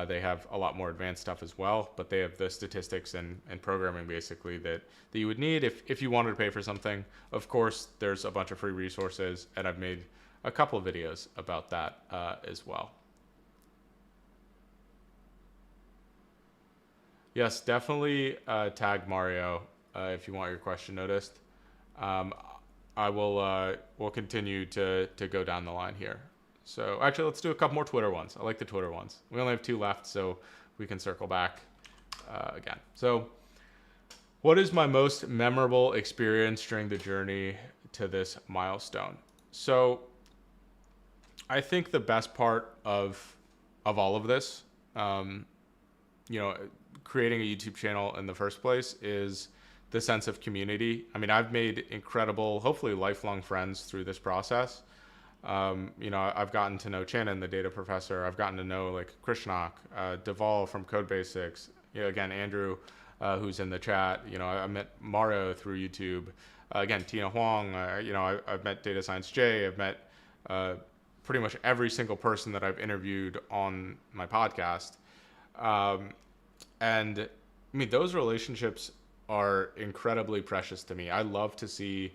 They have a lot more advanced stuff as well, but they have the statistics and programming basically that you would need if you wanted to pay for something. Of course, there's a bunch of free resources, and I've made a couple of videos about that as well. Yes, definitely tag Mario if you want your question noticed. I will continue to go down the line here. So actually, let's do a couple more Twitter ones. I like the Twitter ones. We only have 2 left, so we can circle back again. So what is my most memorable experience during the journey to this milestone? So I think the best part of all of this, creating a YouTube channel in the first place, is the sense of community. I mean, I've made incredible, hopefully lifelong friends through this process. I've gotten to know Shannon, the data professor. I've gotten to know like Krishnok, Deval from Code Basics. Again, Andrew, who's in the chat. I met Mario through YouTube. Again, Tina Huang. I've met Data Science Jay. I've met pretty much every single person that I've interviewed on my podcast. And I mean, those relationships are incredibly precious to me. I love to see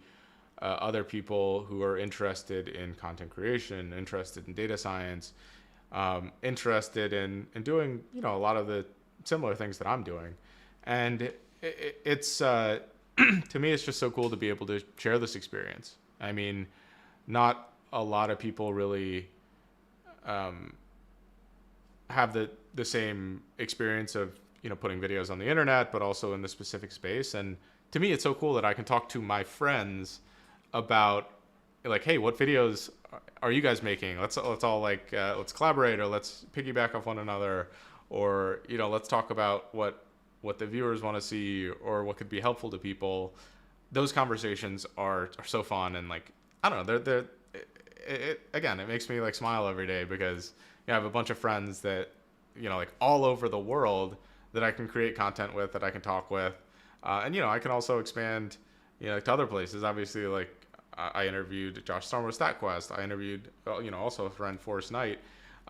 other people who are interested in content creation, interested in data science, interested in doing, a lot of the similar things that I'm doing. And it's, to me, it's just so cool to be able to share this experience. I mean, not a lot of people really have the same experience of, putting videos on the internet, but also in the specific space. And to me, it's so cool that I can talk to my friends about, like, hey, what videos are you guys making? Let's all let's collaborate, or let's piggyback off one another, or let's talk about what the viewers want to see, or what could be helpful to people. Those conversations are so fun, and like, I don't know, it makes me like smile every day, because I have a bunch of friends that like all over the world that I can create content with, that I can talk with, and I can also expand to other places. Obviously, like, I interviewed Josh Storm with StatQuest. I interviewed, also a friend, Forrest Knight.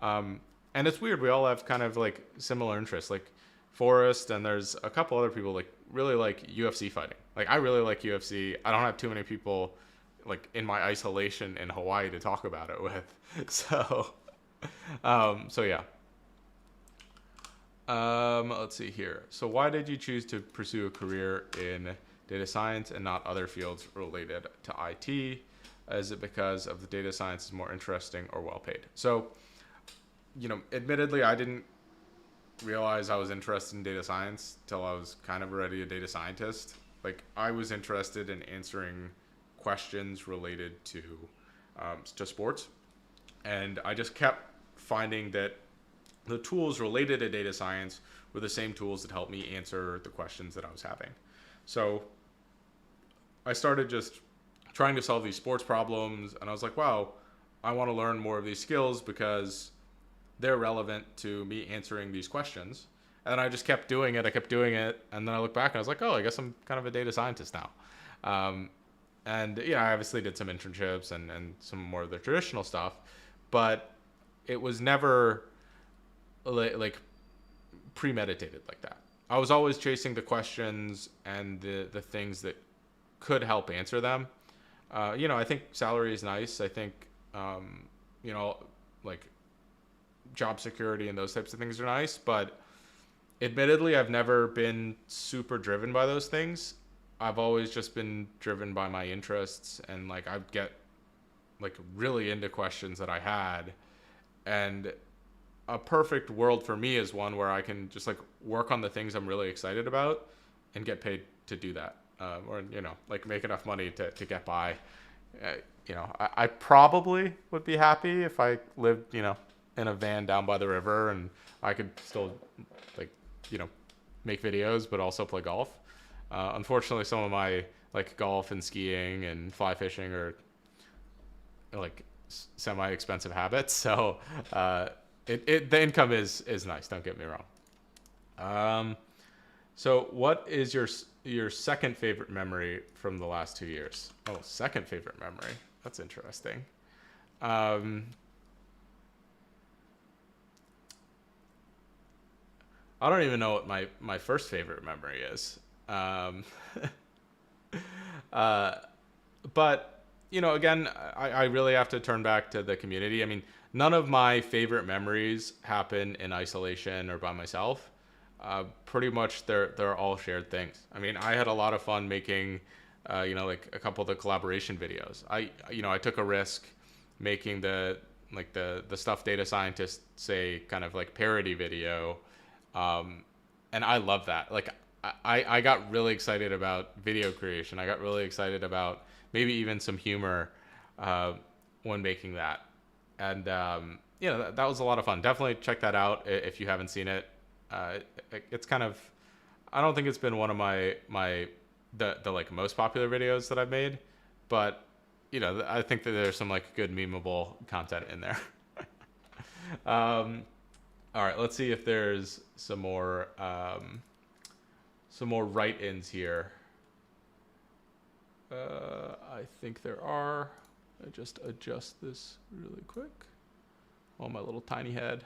And it's weird. We all have kind of like similar interests, like Forrest, and there's a couple other people like really like UFC fighting. Like, I really like UFC. I don't have too many people like in my isolation in Hawaii to talk about it with. So yeah. Let's see here. So why did you choose to pursue a career in data science and not other fields related to IT? Is it because of the data science is more interesting or well paid? So, admittedly, I didn't realize I was interested in data science till I was kind of already a data scientist. Like, I was interested in answering questions related to sports, and I just kept finding that the tools related to data science were the same tools that helped me answer the questions that I was having. So I started just trying to solve these sports problems, and I was like, wow, I want to learn more of these skills because they're relevant to me answering these questions. And I just kept doing it. I kept doing it, and then I look back and I was like, oh, I guess I'm kind of a data scientist now. Um, and yeah, I obviously did some internships and some more of the traditional stuff, but it was never like premeditated like that. I was always chasing the questions and the things that could help answer them. I think salary is nice. I think, you know, like job security and those types of things are nice, but admittedly, I've never been super driven by those things. I've always just been driven by my interests, and like I'd get like really into questions that I had, and a perfect world for me is one where I can just like work on the things I'm really excited about and get paid to do that, or like make enough money to get by. I probably would be happy if I lived in a van down by the river and I could still like make videos but also play golf. Unfortunately, some of my like golf and skiing and fly fishing are like semi-expensive habits, so the income is nice. Don't get me wrong. So what is your second favorite memory from the last 2 years? Oh, second favorite memory. That's interesting. Um, I don't even know what my first favorite memory is. Um, uh, but again, I really have to turn back to the community. I mean, none of my favorite memories happen in isolation or by myself. Pretty much they're all shared things. I mean, I had a lot of fun making, like a couple of the collaboration videos. I took a risk making the stuff data scientists say kind of like parody video, and I love that. Like I got really excited about video creation. I got really excited about maybe even some humor when making that, and that was a lot of fun. Definitely check that out if you haven't seen it. It's kind of, I don't think it's been one of the like most popular videos that I've made, but I think that there's some like good memeable content in there. All right, let's see if there's some more write-ins here. I think there are. I just adjust this really quick. Oh, my little tiny head.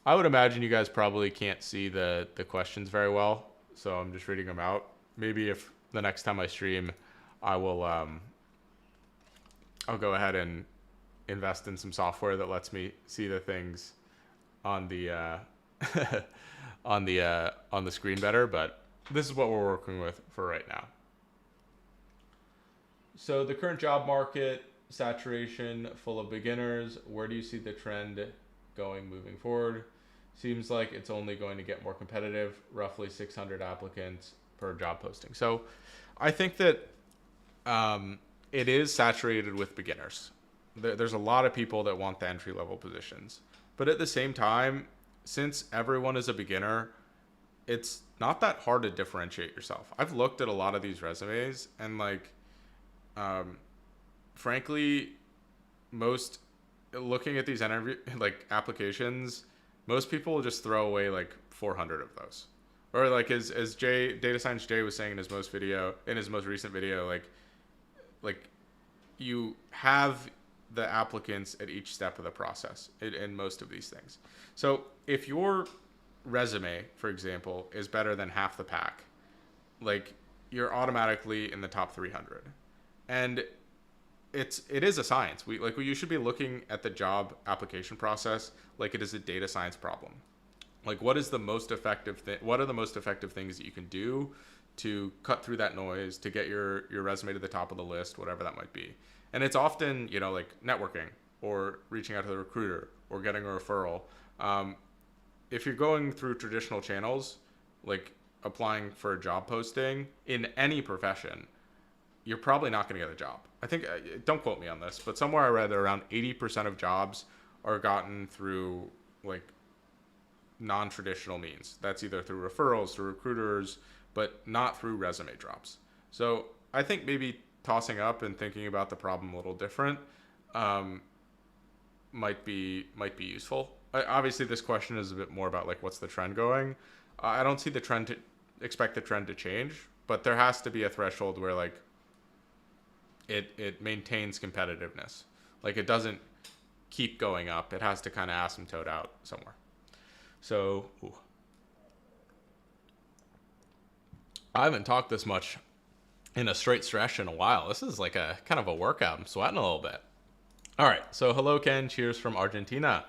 I would imagine you guys probably can't see the questions very well, so I'm just reading them out. Maybe if the next time I stream, I will I'll go ahead and invest in some software that lets me see the things on the on the screen better, but this is what we're working with for right now. So the current job market, saturation, full of beginners. Where do you see the trend going moving forward? Seems like it's only going to get more competitive, roughly 600 applicants per job posting. So I think that it is saturated with beginners. There's a lot of people that want the entry level positions. But at the same time, since everyone is a beginner, it's not that hard to differentiate yourself. I've looked at a lot of these resumes and frankly, most looking at these applications, most people will just throw away like 400 of those. Or like as Data Science Jay was saying in his most recent video, like you have the applicants at each step of the process in most of these things. So if your resume, for example, is better than half the pack, like you're automatically in the top 300. And it is a science. You should be looking at the job application process like it is a data science problem. Like what are the most effective things that you can do to cut through that noise, to get your resume to the top of the list, whatever that might be. And it's often, like networking or reaching out to the recruiter or getting a referral. If you're going through traditional channels, like applying for a job posting in any profession, you're probably not going to get a job. I think, don't quote me on this, but somewhere I read that around 80% of jobs are gotten through like non-traditional means. That's either through referrals, through recruiters, but not through resume drops. So I think maybe tossing up and thinking about the problem a little different um, might be useful. Obviously, this question is a bit more about like what's the trend going. I don't see the trend to expect the trend to change, but there has to be a threshold where like it maintains competitiveness. Like it doesn't keep going up. It has to kind of asymptote out somewhere. So I haven't talked this much in a straight stretch in a while. This is like a kind of a workout. I'm sweating a little bit. All right. So hello, Ken. Cheers from Argentina.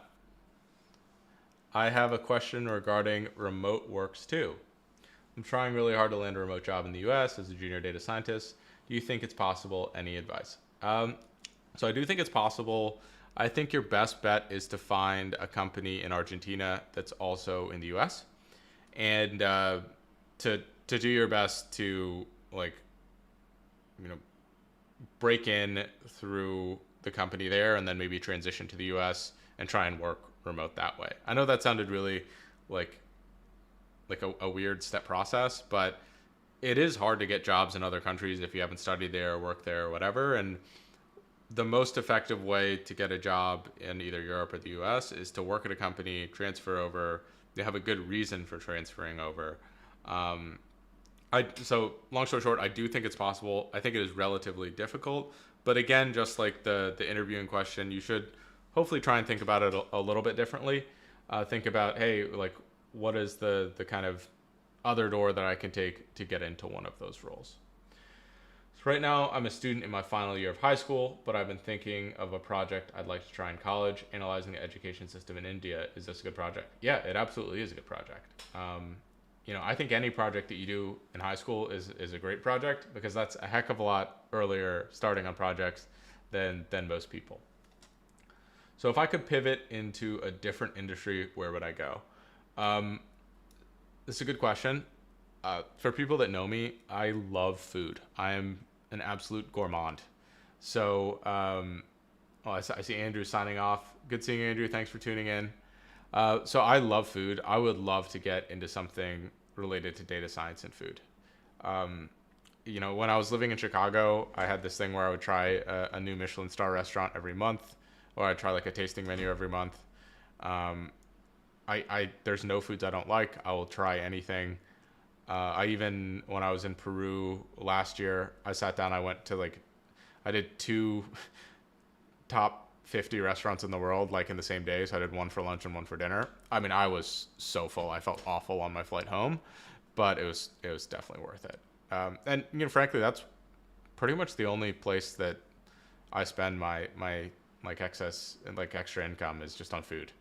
I have a question regarding remote works too. I'm trying really hard to land a remote job in the US as a junior data scientist. Do you think it's possible? Any advice? So I do think it's possible. I think your best bet is to find a company in Argentina that's also in the US and to do your best to like, you know, break in through the company there and then maybe transition to the US and try and work remote that way. I know that sounded really like a weird step process, but it is hard to get jobs in other countries if you haven't studied there or worked there or whatever. And the most effective way to get a job in either Europe or the US is to work at a company, transfer over. You have a good reason for transferring over. So long story short, I do think it's possible. I think it is relatively difficult, but again, just like the interviewing question, you should hopefully try and think about it a little bit differently. Think about, hey, like what is the kind of other door that I can take to get into one of those roles. So right now I'm a student in my final year of high school, but I've been thinking of a project I'd like to try in college, analyzing the education system in India. Is this a good project? Yeah, it absolutely is a good project. I think any project that you do in high school is a great project because that's a heck of a lot earlier starting on projects than most people. So if I could pivot into a different industry, where would I go? This is a good question. For people that know me, I love food. I am an absolute gourmand. So, I see Andrew signing off. Good seeing you, Andrew. Thanks for tuning in. So I love food. I would love to get into something related to data science and food. When I was living in Chicago, I had this thing where I would try a new Michelin star restaurant every month, or I'd try like a tasting menu every month. There's no foods I don't like. I will try anything. When I was in Peru last year, I sat down, I did 2 top 50 restaurants in the world, like in the same day. So I did one for lunch and one for dinner. I mean, I was so full. I felt awful on my flight home, but it was definitely worth it. And frankly, that's pretty much the only place that I spend my like excess and like extra income is just on food.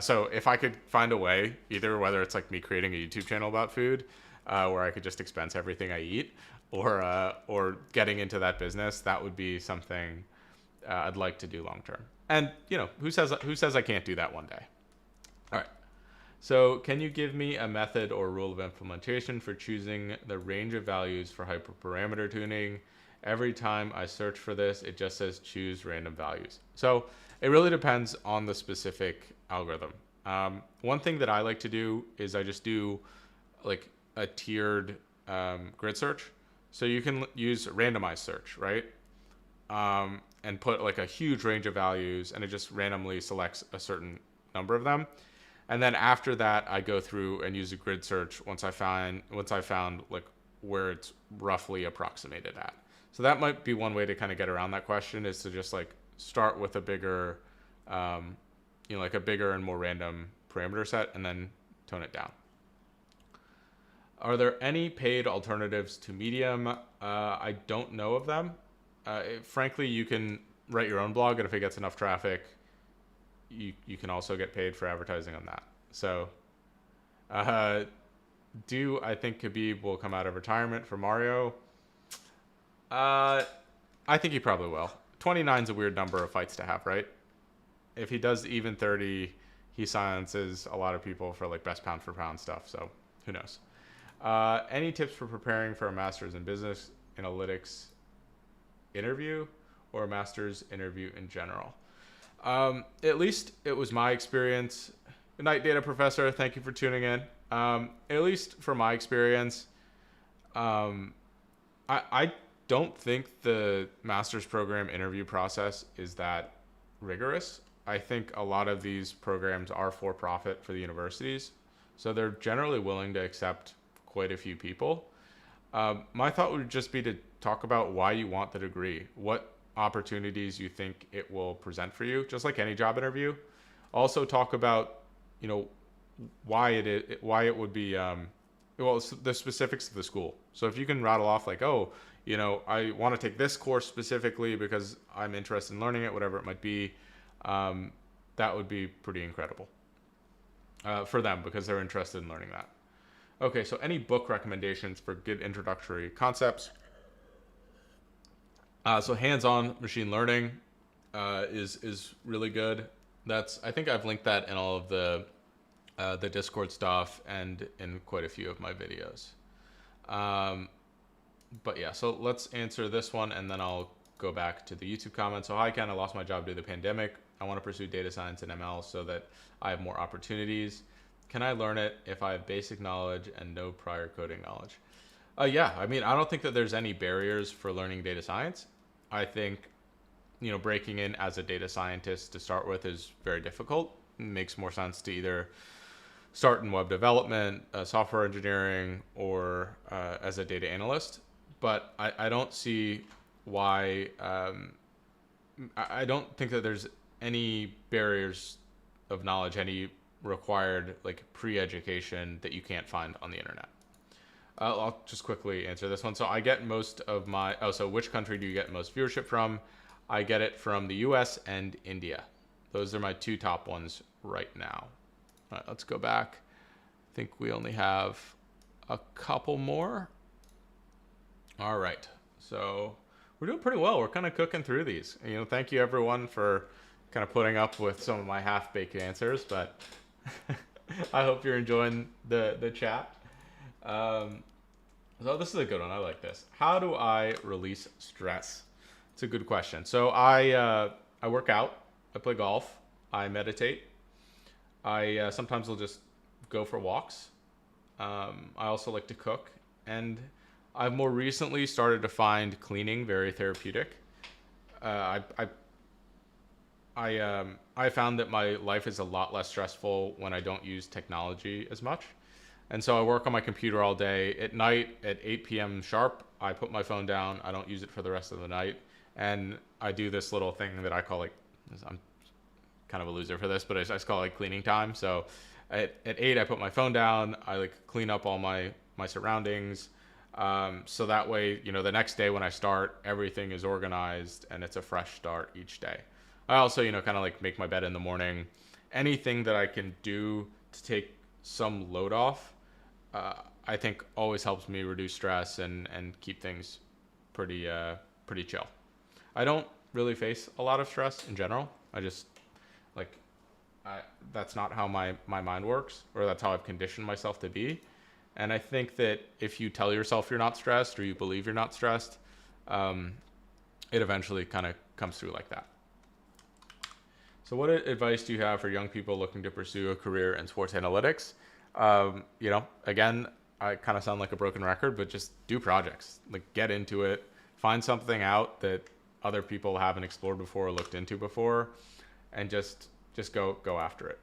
So if I could find a way, either whether it's like me creating a YouTube channel about food, where I could just expense everything I eat, or getting into that business, that would be something I'd like to do long term. And who says I can't do that one day? All right. So can you give me a method or rule of implementation for choosing the range of values for hyperparameter tuning? Every time I search for this, it just says choose random values. So it really depends on the specific algorithm. One thing that I like to do is I just do like a tiered grid search. So you can use randomized search, right? And put like a huge range of values, and it just randomly selects a certain number of them. And then after that, I go through and use a grid search once I found like where it's roughly approximated at. So that might be one way to kind of get around that question, is to just like start with a bigger, like a bigger and more random parameter set, and then tone it down. Are there any paid alternatives to Medium? I don't know of them. Frankly, you can write your own blog, and if it gets enough traffic, you can also get paid for advertising on that. So, do I think Khabib will come out of retirement for Mario? I think he probably will. 29 is a weird number of fights to have, right? If he does even 30, he silences a lot of people for like best pound for pound stuff. So who knows? Any tips for preparing for a master's in business analytics interview, or a master's interview in general? At least it was my experience. Good night, data professor. Thank you for tuning in. At least for my experience, I don't think the master's program interview process is that rigorous. I think a lot of these programs are for profit for the universities, so they're generally willing to accept quite a few people. My thought would just be to talk about why you want the degree, what opportunities you think it will present for you, just like any job interview. Also talk about, why it would be, the specifics of the school. So if you can rattle off like, oh, I want to take this course specifically because I'm interested in learning it, whatever it might be, that would be pretty incredible for them because they're interested in learning that. Okay, so any book recommendations for good introductory concepts? So hands-on machine learning is really good. I think I've linked that in all of the Discord stuff and in quite a few of my videos. But yeah, so let's answer this one and then I'll go back to the YouTube comments. So hi Ken, I lost my job due to the pandemic. I want to pursue data science and ML so that I have more opportunities. Can I learn it if I have basic knowledge and no prior coding knowledge? Yeah, I mean, I don't think that there's any barriers for learning data science. I think, breaking in as a data scientist to start with is very difficult. It makes more sense to either start in web development, software engineering, or as a data analyst. But I don't see why, I don't think that there's any barriers of knowledge, any required like pre-education that you can't find on the internet. I'll just quickly answer this one. So I get most of so which country do you get most viewership from? I get it from the US and India. Those are my two top ones right now. All right, let's go back. I think we only have a couple more. All right, so we're doing pretty well. We're kind of cooking through these. Thank you everyone for kind of putting up with some of my half-baked answers, but I hope you're enjoying the chat. So this is a good one. I like this. How do I release stress? It's a good question. So I work out. I play golf. I meditate. I sometimes will just go for walks. I also like to cook, and I've more recently started to find cleaning very therapeutic. I found that my life is a lot less stressful when I don't use technology as much. And so I work on my computer all day. At night, at 8 p.m. sharp, I put my phone down. I don't use it for the rest of the night. And I do this little thing that I call I'm kind of a loser for this, but I just call it cleaning time. So at 8, I put my phone down. I clean up all my surroundings. So that way, the next day when I start, everything is organized and it's a fresh start each day. I also, kind of make my bed in the morning. Anything that I can do to take some load off, I think always helps me reduce stress and keep things pretty chill. I don't really face a lot of stress in general. I just that's not how my mind works, or that's how I've conditioned myself to be. And I think that if you tell yourself you're not stressed or you believe you're not stressed, it eventually kind of comes through like that. So what advice do you have for young people looking to pursue a career in sports analytics? Again, I kind of sound like a broken record, but just do projects. Get into it. Find something out that other people haven't explored before or looked into before, and just go after it.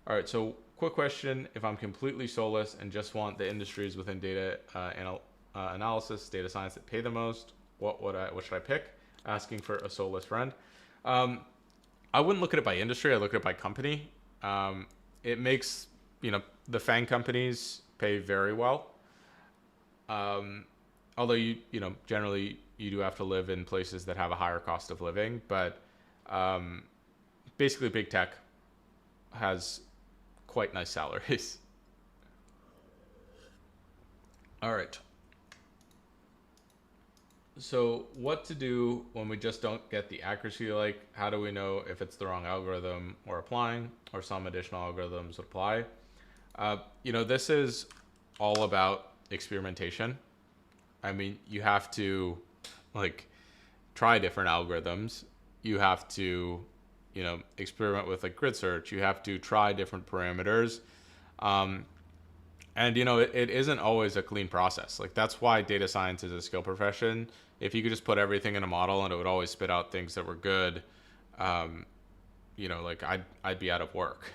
All right, so quick question. If I'm completely soulless and just want the industries within data analysis, data science that pay the most, what should I pick? Asking for a soulless friend. I wouldn't look at it by industry. I look at it by company. It makes, the FANG companies pay very well. Although generally you do have to live in places that have a higher cost of living, but basically big tech has quite nice salaries. All right. So what to do when we just don't get the accuracy you like? How do we know if it's the wrong algorithm we're applying or some additional algorithms would apply? This is all about experimentation. I mean, you have to try different algorithms. You have to, experiment with grid search. You have to try different parameters. And it isn't always a clean process. Like that's why data science is a skill profession. If you could just put everything in a model and it would always spit out things that were good, um, like I'd be out of work.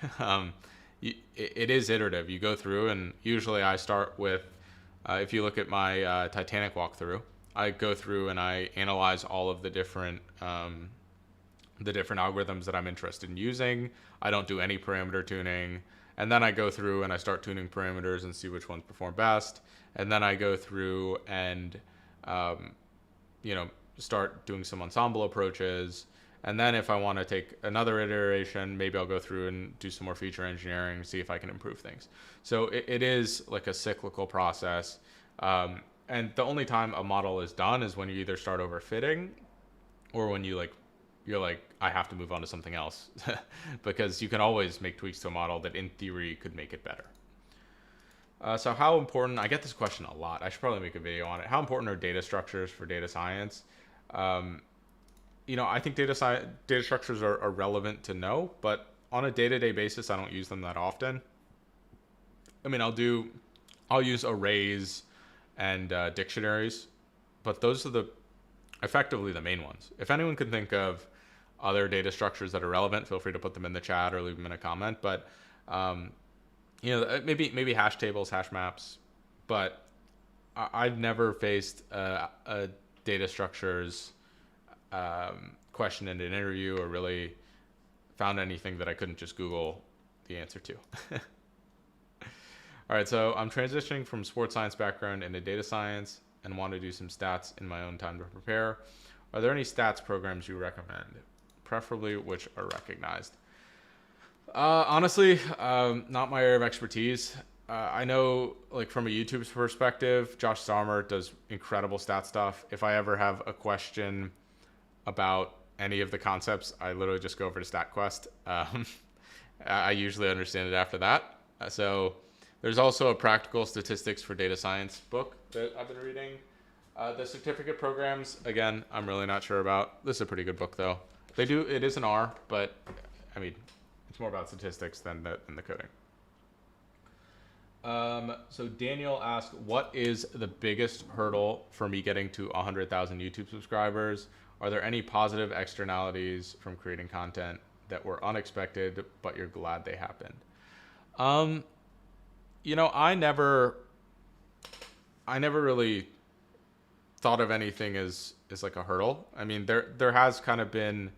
It is iterative. You go through, and usually I start with, if you look at my Titanic walkthrough, I go through and I analyze all of the different algorithms that I'm interested in using. I don't do any parameter tuning. And then I go through and I start tuning parameters and see which ones perform best. And then I go through and, um, start doing some ensemble approaches. And then if I want to take another iteration, maybe I'll go through and do some more feature engineering, see if I can improve things. So it is like a cyclical process. And the only time a model is done is when you either start overfitting or when you're like, I have to move on to something else because you can always make tweaks to a model that in theory could make it better. So how important, I get this question a lot. I should probably make a video on it. How important are data structures for data science? I think data structures are relevant to know, but on a day-to-day basis, I don't use them that often. I mean, I'll use arrays and dictionaries, but those are effectively the main ones. If anyone can think of other data structures that are relevant, feel free to put them in the chat or leave them in a comment. But maybe hash tables, hash maps, but I've never faced a data structures question in an interview or really found anything that I couldn't just Google the answer to. All right, so I'm transitioning from sports science background into data science and want to do some stats in my own time to prepare. Are there any stats programs you recommend, preferably which are recognized? Honestly, not my area of expertise. I know, like from a YouTube's perspective, Josh Starmer does incredible stat stuff. If I ever have a question about any of the concepts, I literally just go over to StatQuest. I usually understand it after that. So there's also a practical statistics for data science book that I've been reading. The certificate programs, again, I'm really not sure about. This is a pretty good book though. It is an R, but I mean, it's more about statistics than the coding. So Daniel asked, what is the biggest hurdle for me getting to 100,000 YouTube subscribers? Are there any positive externalities from creating content that were unexpected, but you're glad they happened? I never really thought of anything as like a hurdle. I mean, there has kind of been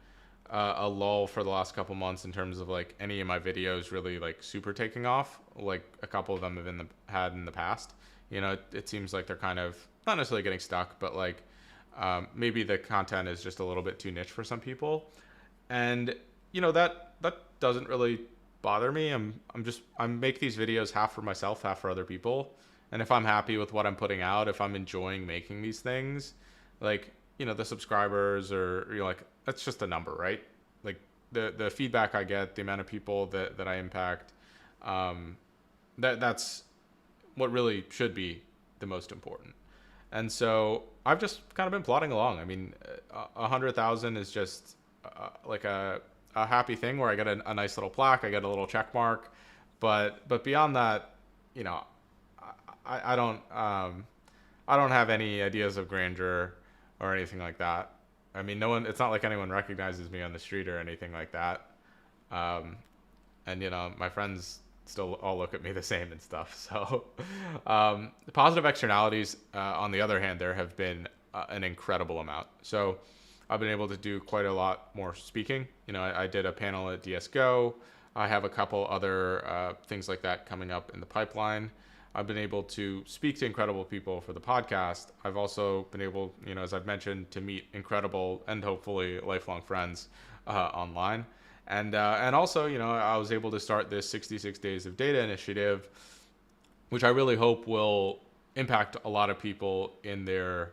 a lull for the last couple months in terms of like any of my videos really like super taking off. Like a couple of them have had in the past. It seems like they're kind of not necessarily getting stuck, but like maybe the content is just a little bit too niche for some people, and that doesn't really bother me. I make these videos half for myself, half for other people. And if I'm happy with what I'm putting out, if I'm enjoying making these things, like, the subscribers or like, that's just a number, right? Like the feedback I get, the amount of people that I impact, that's what really should be the most important. And so I've just kind of been plodding along. I mean, 100,000 is just like a happy thing where I get a nice little plaque, I get a little check mark, but beyond that, I don't have any ideas of grandeur or anything like that. I mean, it's not like anyone recognizes me on the street or anything like that. And my friends still all look at me the same and stuff. So, the positive externalities, on the other hand, there have been an incredible amount. So I've been able to do quite a lot more speaking. I did a panel at DSGO. I have a couple other things like that coming up in the pipeline. I've been able to speak to incredible people for the podcast. I've also been able, as I've mentioned, to meet incredible and hopefully lifelong friends online. And also, I was able to start this 66 Days of Data initiative, which I really hope will impact a lot of people in their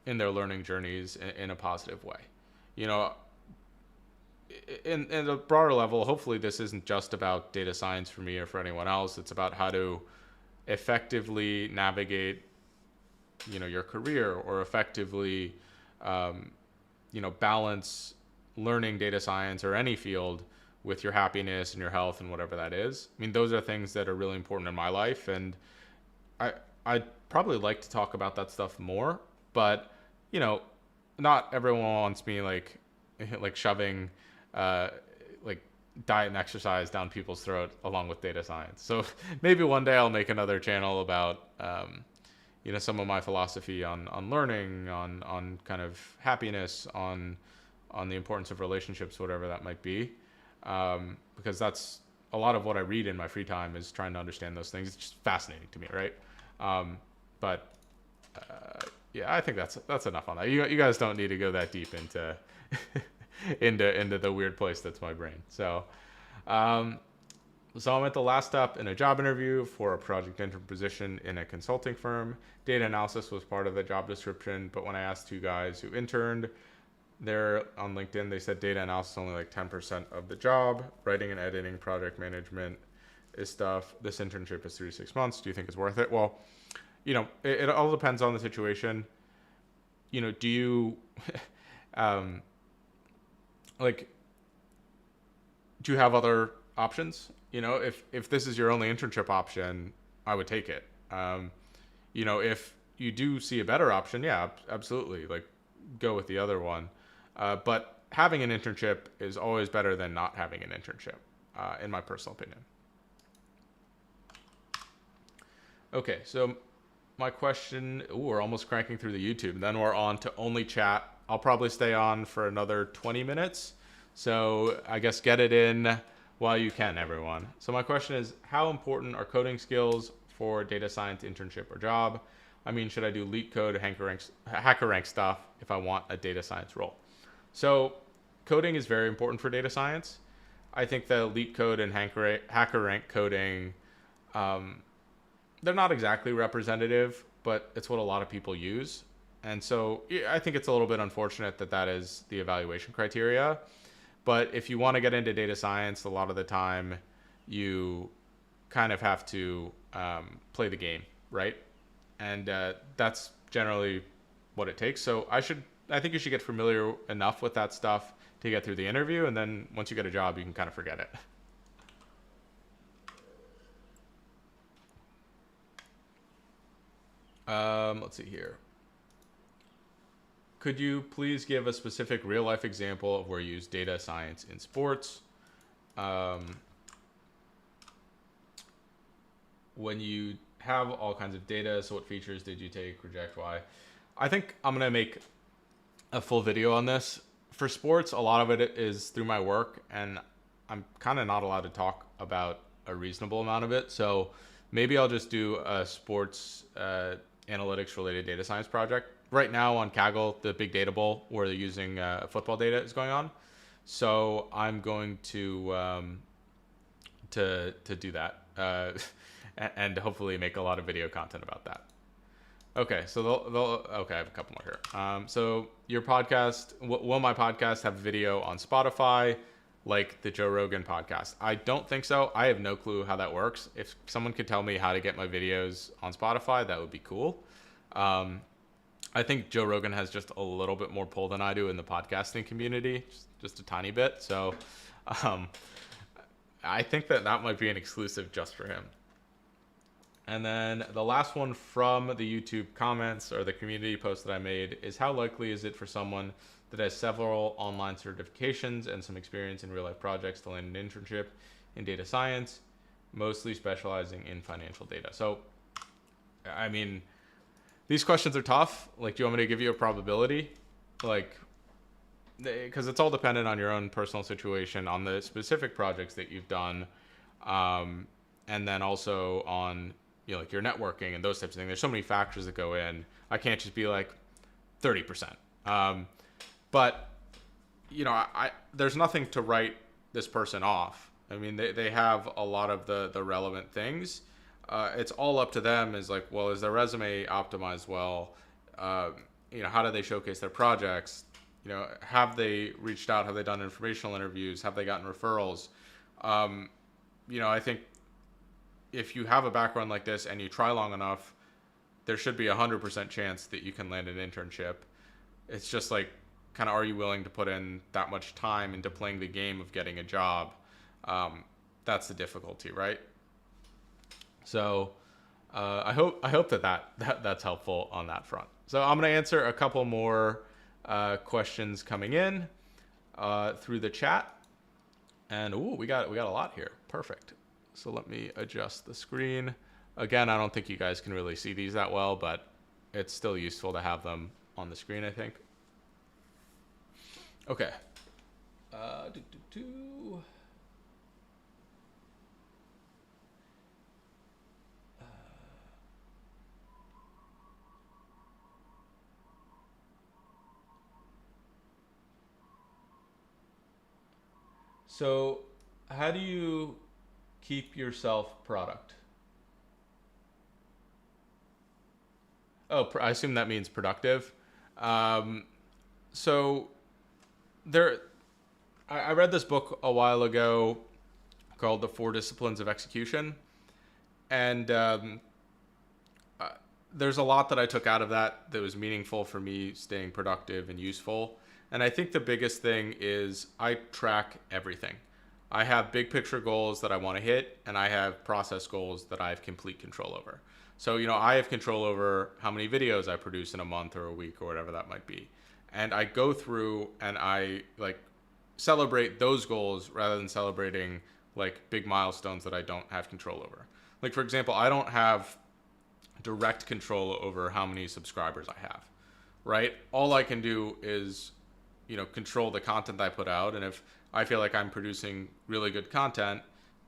learning journeys in a positive way. In a broader level, hopefully this isn't just about data science for me or for anyone else. It's about how to effectively navigate, your career, or effectively, balance learning data science or any field with your happiness and your health and whatever that is. I mean, those are things that are really important in my life, and I I'd probably like to talk about that stuff more, but you know, not everyone wants me like shoving uh like diet and exercise down people's throat along with data science. So maybe one day I'll make another channel about some of my philosophy on learning, on kind of happiness, on the importance of relationships, whatever that might be, because that's a lot of what I read in my free time is trying to understand those things. It's just fascinating to me, right? But yeah, I think that's enough on that. You guys don't need to go that deep into into the weird place that's my brain. So I'm at the last step in a job interview for a project intern position in a consulting firm. Data analysis was part of the job description, but when I asked two guys who interned there on LinkedIn, they said data analysis is only like 10% of the job. Writing and editing, project management is stuff. This internship is 3 to 6 months. Do you think it's worth it? Well, it all depends on the situation. Do you do you have other options? If this is your only internship option, I would take it. If you do see a better option, yeah, absolutely, like go with the other one. But having an internship is always better than not having an internship, in my personal opinion. Okay, so my question, we're almost cranking through the YouTube. Then we're on to only chat. I'll probably stay on for another 20 minutes. So I guess get it in while you can, everyone. So my question is, how important are coding skills for data science internship or job? I mean, should I do leak code, hacker rank stuff if I want a data science role? So coding is very important for data science. I think the leak code and hacker rank coding, they're not exactly representative, but it's what a lot of people use. And so I think it's a little bit unfortunate that that is the evaluation criteria. But if you want to get into data science, a lot of the time you kind of have to play the game, right? And that's generally what it takes. So I think you should get familiar enough with that stuff to get through the interview. And then once you get a job, you can kind of forget it. Let's see here. Could you please give a specific real life example of where you use data science in sports? When you have all kinds of data, so what features did you take, reject, why? I think I'm going to make a full video on this. For sports, a lot of it is through my work, and I'm kind of not allowed to talk about a reasonable amount of it. So maybe I'll just do a sports analytics related data science project. Right now on Kaggle, the big data bowl where they're using football data is going on. So I'm going to do that and hopefully make a lot of video content about that. Okay, so okay, I have a couple more here. So your podcast, will my podcast have video on Spotify like the Joe Rogan podcast? I don't think so. I have no clue how that works. If someone could tell me how to get my videos on Spotify, that would be cool. I think Joe Rogan has just a little bit more pull than I do in the podcasting community, just a tiny bit. So I think that might be an exclusive just for him. And then the last one from the YouTube comments or the community post that I made is, how likely is it for someone that has several online certifications and some experience in real life projects to land an internship in data science, mostly specializing in financial data? So, I mean, these questions are tough. Like, do you want me to give you a probability? Like, because it's all dependent on your own personal situation, on the specific projects that you've done, and then also on like your networking and those types of things. There's so many factors that go in. I can't just be like 30%. But there's nothing to write this person off. I mean, they have a lot of the relevant things. It's all up to them. Is like, well, is their resume optimized well? How do they showcase their projects? Have they reached out? Have they done informational interviews? Have they gotten referrals? I think if you have a background like this and you try long enough, there should be 100% chance that you can land an internship. It's just like, kind of, are you willing to put in that much time into playing the game of getting a job? That's the difficulty, right? So I hope that's helpful on that front. So I'm going to answer a couple more questions coming in through the chat. And we got a lot here. Perfect. So let me adjust the screen. Again, I don't think you guys can really see these that well, but it's still useful to have them on the screen, I think. Okay. So how do you keep yourself product? Oh, I assume that means productive. So there, I read this book a while ago called The Four Disciplines of Execution. And there's a lot that I took out of that was meaningful for me staying productive and useful. And I think the biggest thing is I track everything. I have big picture goals that I want to hit, and I have process goals that I have complete control over. So, I have control over how many videos I produce in a month or a week or whatever that might be. And I go through and I celebrate those goals rather than celebrating big milestones that I don't have control over. Like, for example, I don't have direct control over how many subscribers I have, right? All I can do is, control the content I put out. And if I feel like I'm producing really good content,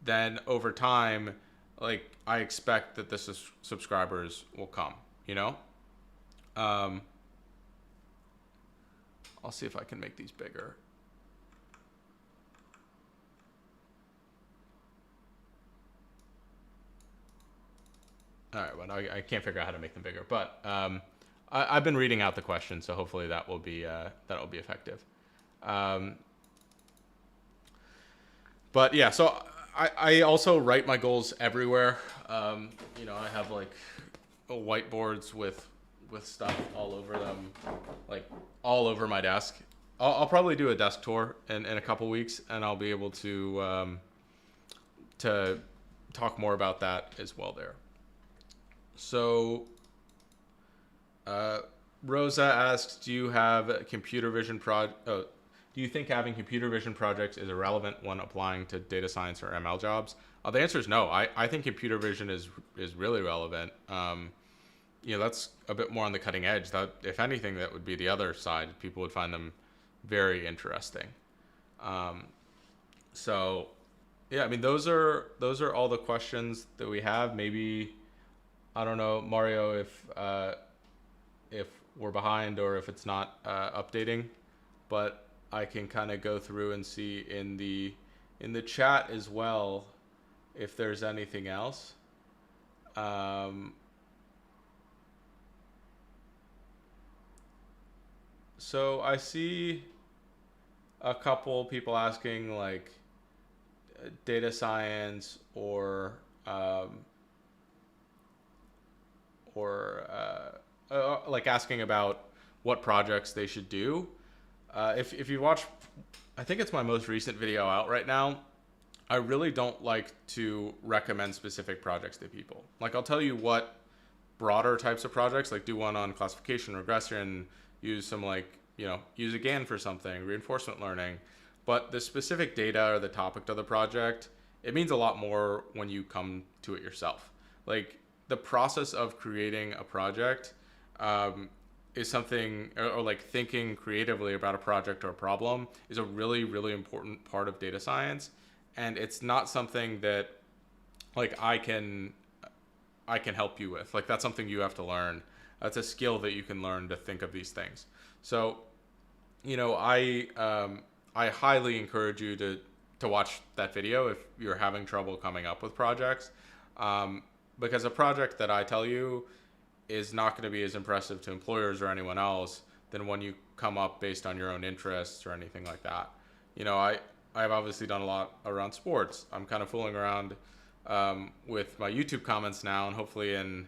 then over time, I expect that the subscribers will come, I'll see if I can make these bigger. All right, well, I can't figure out how to make them bigger, but I've been reading out the question, so hopefully that will be effective. But yeah, so I also write my goals everywhere. I have whiteboards with stuff all over them, all over my desk. I'll probably do a desk tour in a couple weeks, and I'll be able to talk more about that as well there. So, Rosa asks, do you have computer vision do you think having computer vision projects is irrelevant when applying to data science or ML jobs? The answer is no. I think computer vision is really relevant. That's a bit more on the cutting edge. That, if anything, that would be the other side. People would find them very interesting. So, yeah, I mean, those are all the questions that we have. Maybe, I don't know, Mario, if we're behind or if it's not updating, but I can kind of go through and see in the chat as well if there's anything else. So I see a couple people asking data science or asking about what projects they should do. If you watch, I think it's my most recent video out right now. I really don't like to recommend specific projects to people. I'll tell you what broader types of projects, do one on classification, regression, use some use a GAN for something, reinforcement learning. But the specific data or the topic of the project, it means a lot more when you come to it yourself. The process of creating a project is something, or thinking creatively about a project or a problem is a really, really important part of data science. And it's not something that I can help you with. That's something you have to learn. That's a skill that you can learn to think of these things. So, I highly encourage you to watch that video if you're having trouble coming up with projects. Because a project that I tell you is not going to be as impressive to employers or anyone else than when you come up based on your own interests or anything like that. I've obviously done a lot around sports. I'm kind of fooling around with my YouTube comments now, and hopefully in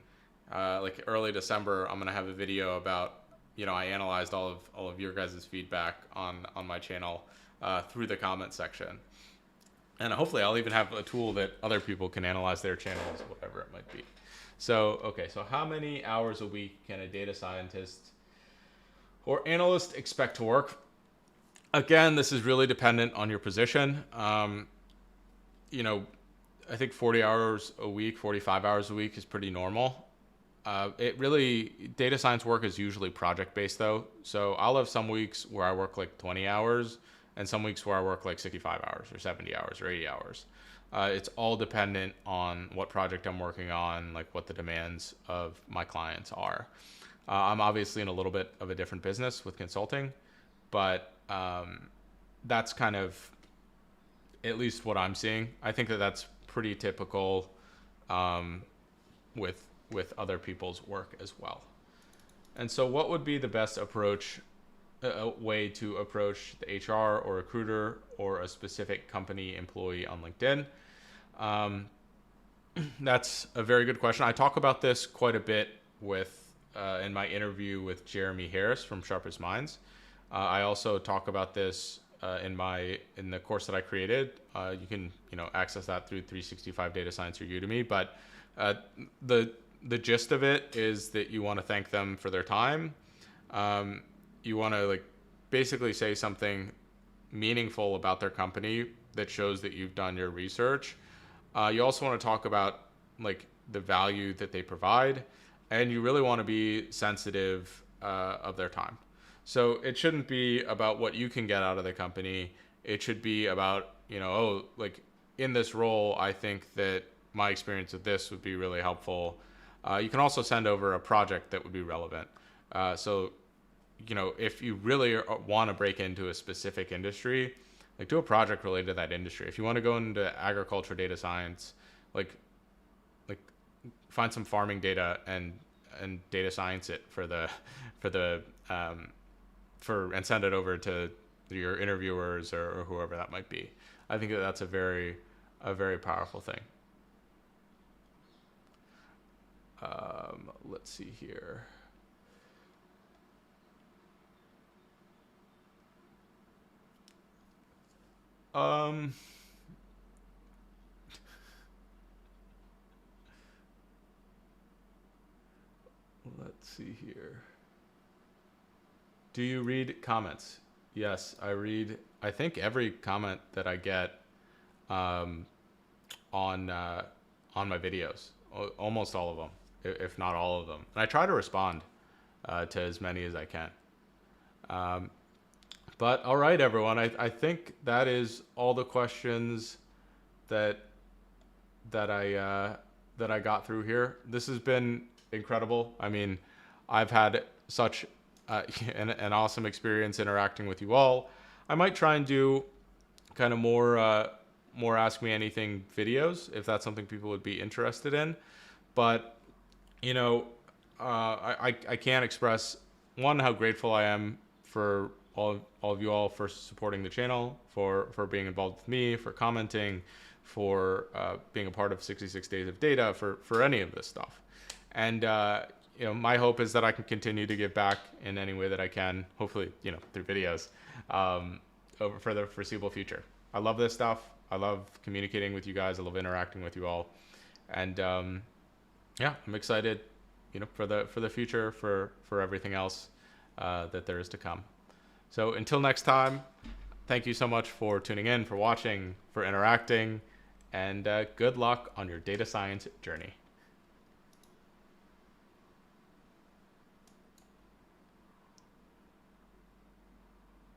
early December, I'm going to have a video about, I analyzed all of your guys' feedback on my channel through the comment section. And hopefully I'll even have a tool that other people can analyze their channels, whatever it might be. So, okay, so how many hours a week can a data scientist or analyst expect to work? Again, this is really dependent on your position. You know, I think 40 hours a week, 45 hours a week is pretty normal. Data science work is usually project based though. So I'll have some weeks where I work like 20 hours and some weeks where I work like 65 hours or 70 hours or 80 hours. It's all dependent on what project I'm working on, like what the demands of my clients are. I'm obviously in a little bit of a different business with consulting, but that's kind of at least what I'm seeing. I think that that's pretty typical with other people's work as well. And so what would be the best way to approach the HR or recruiter or a specific company employee on LinkedIn? That's a very good question. I talk about this quite a bit in my interview with Jeremy Harris from Sharpest Minds. I also talk about this in the course that I created. You can access that through 365 Data Science or Udemy. But the gist of it is that you want to thank them for their time. You want to basically say something meaningful about their company that shows that you've done your research. You also want to talk about the value that they provide, and you really want to be sensitive of their time. So it shouldn't be about what you can get out of the company. It should be about, in this role, I think that my experience with this would be really helpful. You can also send over a project that would be relevant. If you really want to break into a specific industry, do a project related to that industry. If you want to go into agriculture data science, find some farming data and data science it and send it over to your interviewers or whoever that might be. I think that that's a very powerful thing. Let's see here. Let's see here. Do you read comments? Yes, I read, I think, every comment that I get on my videos, almost all of them, if not all of them. And I try to respond to as many as I can. But all right, everyone, I think that is all the questions that I got through here. This has been incredible. I mean, I've had such an awesome experience interacting with you all. I might try and do kind of more Ask Me Anything videos if that's something people would be interested in. But I can't express how grateful I am for all of you all for supporting the channel, for being involved with me, for commenting, for being a part of 66 Days of Data, for any of this stuff. And my hope is that I can continue to give back in any way that I can, hopefully, through videos, for the foreseeable future. I love this stuff. I love communicating with you guys. I love interacting with you all. And I'm excited, for the future, for everything else that there is to come. So until next time, thank you so much for tuning in, for watching, for interacting, and good luck on your data science journey.